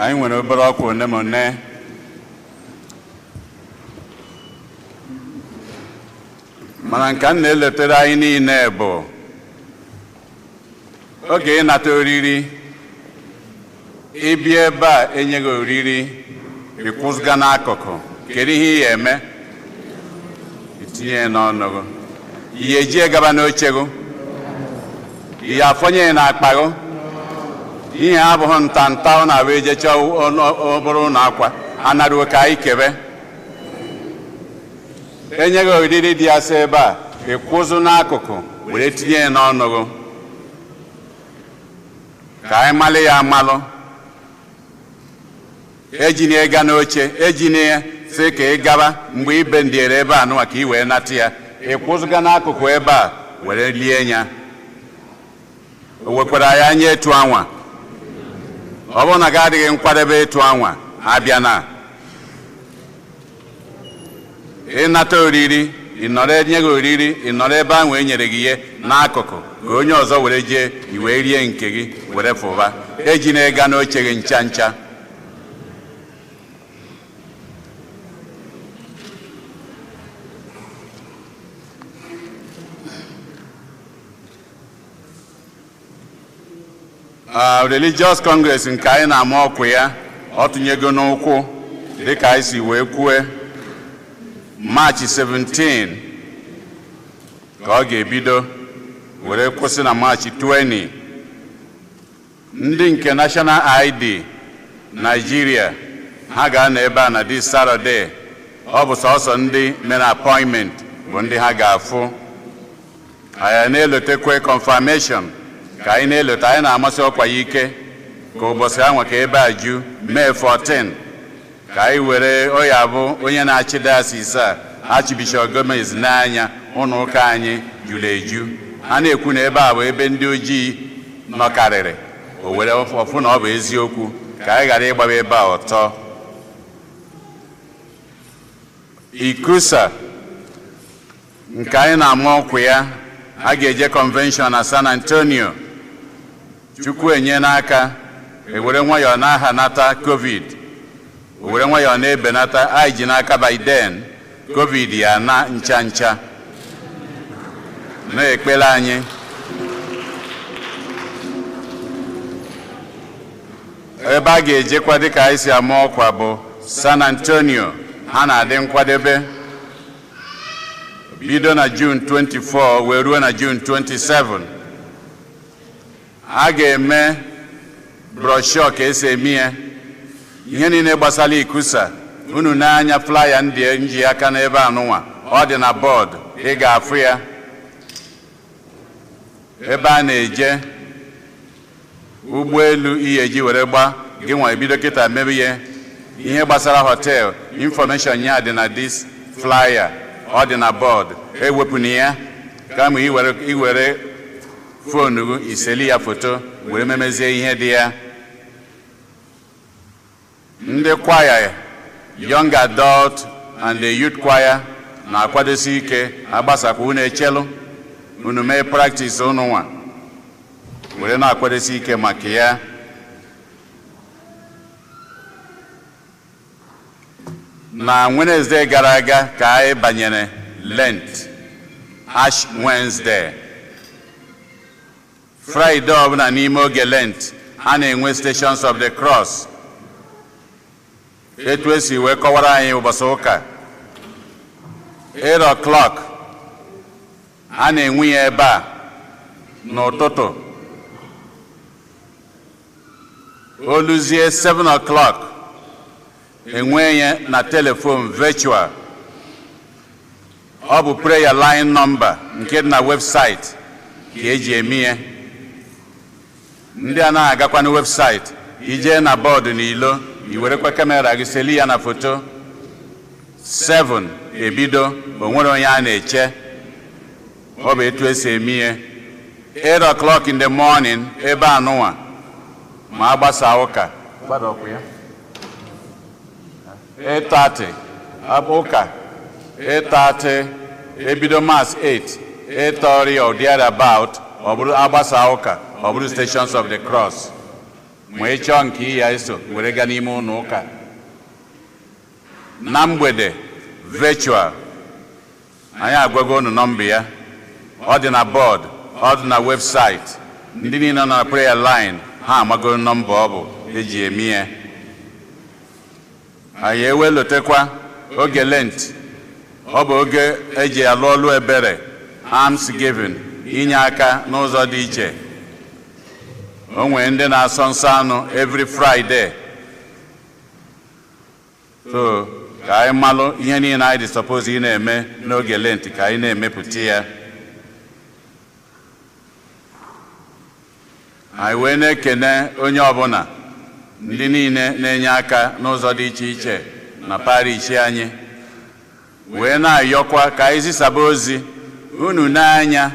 Anyị nwere obere ọkwa one ma one mana nke m na-eletere anyị niile bụ oge ịnata oriri, ịbịa ebe a enyeghị oriri, ịkwụsịga n'akụkụ, kedu ihe ị ya eme? Itinye ya n'ọnụ gị, ihe eji gaba n'oche gị, ihe afọnye ya n'akpa gị. Ihe abụghị ntanta ọ na-abụ ejecha ọbụrụ na akwa anaruo ka anyị kebe. Enyeghị oriri dị asị ebe a, ịkwụzụ n'akụkụ were tinye ya n'ọnụ gị ka anyị malụ ya amalụ. Ejina ya ga n'oche, ejina ya sị ka ị gaba mgbe ibe ndịere ebe a nụwa ka ị wee nata ya, ịkwụzụga n'akụkụ ebe a were lie ya. O wekwara ya anya etu anwa. Ọ bụrụ na gị adịghị nkwadebe etu anwa abịa na ịnata oriri, ịnọrọ enyeghị oriri, ịnọrọ ebe ahụ enyere gị ihe n'akụkụ ka onye ọzọ were jee iwee rie nke gị were fụba. Eji na-ega n'oche gị ncha ncha. Religious Congress nke anyị na-ama ọkụ ya, ọ tụnyego n'ụkwụ dịka anyị si wee kwue. March 17 ka ọ ga-ebido were kwụsị na March 20. Ndị nke National ID Nigeria ha ga-anọ ebe a na this Saturday. Ọ bụ sọsọ ndị mere appointment bụ ndị ha ga-afụ. Anyị na-elotekwe confirmation ka anyị na-elota. Anyị na-amasị ọkwa ya ike ka ụbọchị ahụ ka ebe a ju May 14 ka anyị were ọya bụ onye na-achị diocese a, Archbishop Gomez n'anya ụlọ ụka anyị juru eju. Ha na-ekwu na ebe a bụ ebe ndị ojii nọkarịrị, o were ọfụ na ọ bụ eziokwu ka anyị ghara ịgbaba ebe a ọtọ. Ikusa nke anyị na-ama ọkwa ya, a ga-eje convention na San Antonio. Chukwu enye n'aka, ewere nwayọọ n'aha nata COVID, ewere nwayọọ na-ebenata. Anyị ji n'aka Biden COVID ya na ncha ncha. Na-ekpere anyị ebe a ga-ejekwa dịka anyị si ama ọkwa bụ San Antonio. Ha na-adị nkwadebe bido na June 24 wee ruo na June 27. A ga-eme brochure ka esi eme ya. Ihe niile gbasara Ikusa, unu n'anya flyer ndị nji aka n'ebe anụnwa, ọ dị na bọọdụ, ị ga-afụ ya. Ebe a na-eje ụgbọelu iyeji were gba gị nwa ebido kịta mebe ihe gbasara hotel, information ya dị na this flyer, ọ dị na bọọdụ. Ewepụna ya kama iwere fonu gị iseli ya foto were memezie ihe dị ya. Ndị kwaya, young adult and the youth choir na-akwadosi ike agbasakwa unu echelu unu mee practice unu nwa were na-akwadosi ike maka ya. Na Wednesday gara aga ka anyị banyere Lent, Ash Wednesday. Friday ọbụla n'ime oge Lent a na-enwe Stations of the Cross. etu esi wee kọwara anyị ụbọchị ụka 8 o'clock a na-enwe ya ebe a n'ụtụtụ oluzie 7 o'clock enwe ya na telefon virtual. Ọ bụ prayer line number nke dị na website ka eji eme ya. Ndị a na-agakwa na website ije na bọọdụ n'ilo iwerekwa kamera gị seli ya na foto 7 ebido onwere onye a na-eche. Ọ bụ etu esi eme ya. 8 o'clock in the morning ebe anụnwa ma agbasa ụka 8:30 ụka 8:30 ebido mass 8:30 or thereabout ọ bụrụ agbasa ụka ọ bụrụ Stations of the Cross. Ma ị chọọ nke ya eso were gaa n'ime ụlọ ụka. Na mgbede virtual anyị agwago unu nọmba ya, ọ dị na bọọdụ, ọ dị na website. Ndị niile nọ na prayer line ha amago nọmba ọ bụ eji eme ya. Anyị ewelotekwa oge Lent, ọ bụ oge eji alụ ọlụ ebere, almsgiving, inye aka n'ụzọ dị iche. O nwere ndị na-asọ nsọ anụ every Friday. So ka anyị malụ ihe niile anyị dị suppose ị na-eme n'oge Lent ka anyị na-emepụta ya. Anyị wee na-ekene onye ọbụla, ndị niile na-enye aka n'ụzọ dị iche iche na parish anyị, wee na-ayọkwa ka anyị zisaba ozi unu n'anya.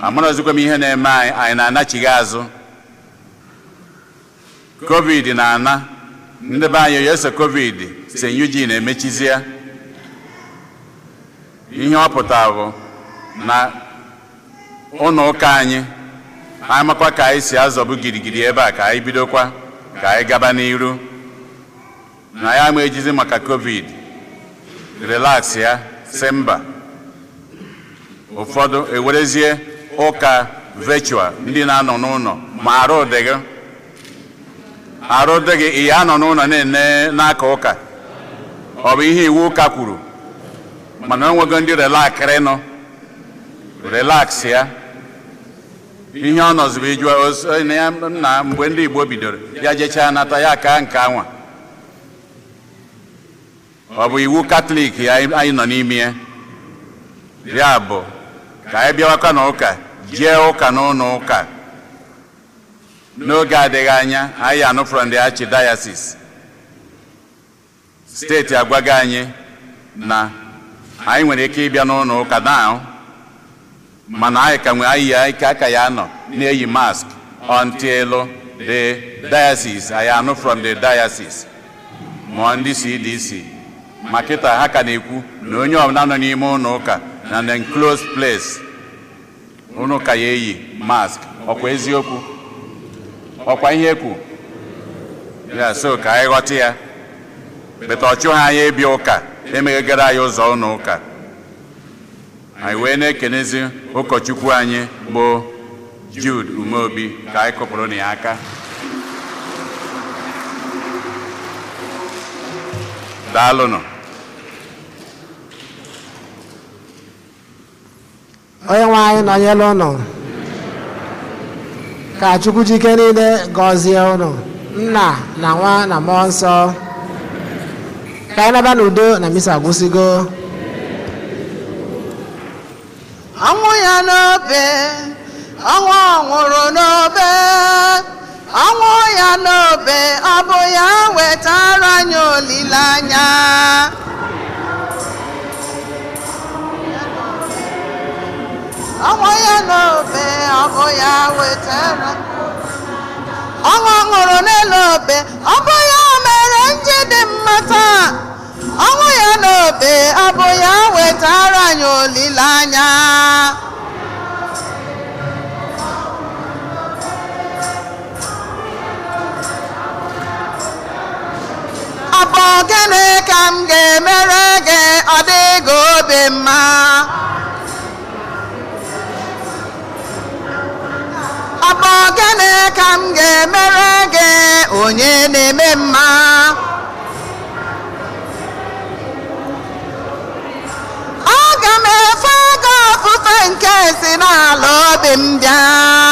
Amarọzikwa m ihe na-eme anyị na-anachighị azụ. COVID na-ana ndị be anyị yese COVID St. Eugene emechizie. Ihe ọ pụtara bụ na ụlọ ụka anyị makwa ka anyị si azọbụ girigiri ebe a ka anyị bidokwa ka anyị gaba n'iru. Na ya ma ejizi maka COVID relax ya sị mba. Ụfọdụ ewerezie ụka virtual ndị na-anọ n'ụlọ ma arụ dị gị ihe anọ n'ụlọ na-ene n'aka ụka. Ọ bụ ihe iwu ụka kwuru, mana onwego ndị relax ya. Ihe ọ nọzụ bụ ijụọ ya na mgbe ndị Igbo bidoro ya jechaa nata ya aka nke anwa. Ọ bụ iwu Katọlik anyị nọ n'ime ya. Ya bụ ka anyị bịawakwa n'ụka, jee ụka n'ụlọ ụka. N'oge adịghị anya anyị anụ from the Archdiocese steeti agwago anyị na anyị nwere ike ịbịa n'ụlọ ụka na, mana anyị ka nwere anyị aka ya anọ na-eyi mask until the diocese anyị anụ from the diocese ma ndị CDC. Ma kịta ha ka na-ekwu na onye ọbụla nọ n'ime ụlọ ụka na the enclosed place ụlọ ụka ya eyi mask. Ọkwa eziokwu? Ọkwa ihe ekwu? Ya so ka anyị ghọta ya. Beta ọchụ ha anyị ebi ụka emeghegara anyị ụzọ ụlọ ụka. Anyị wee na-ekenezi ụkọchukwu anyị bụ Jude Umeobi ka anyị kụpụrụ na ya aka. Daalụnụ. Onye nwe anyị nọnyere ụnụ. Ka Chukwu jike niile gọzie ụnụ, Nna na Nwa na Mmụọ Nsọ. Ka anyị naba n'udo na misa agwụsịgo. Ọnwụ ya n'obe, ọnwụ ọ nwụrụ n'obe, ọnwụ ya n'obe, ọ bụ ya wetara anyị olileanya. Ọnwụ ya n'obe, ọ bụ ya wetara. Ọnwụ ọ nwụrụ n'elu obe, ọ bụ ya mere nje dị mma taa. Ọnwụ ya n'obe, ọ bụ ya wetara anyị olileanya. Ọ bụ gịnị ka m ga-emere gị ọ dịghị obi mma? Ọ bụ gịnị ka m ga-emere gị onye na-eme mma? si n'ala obi m bịa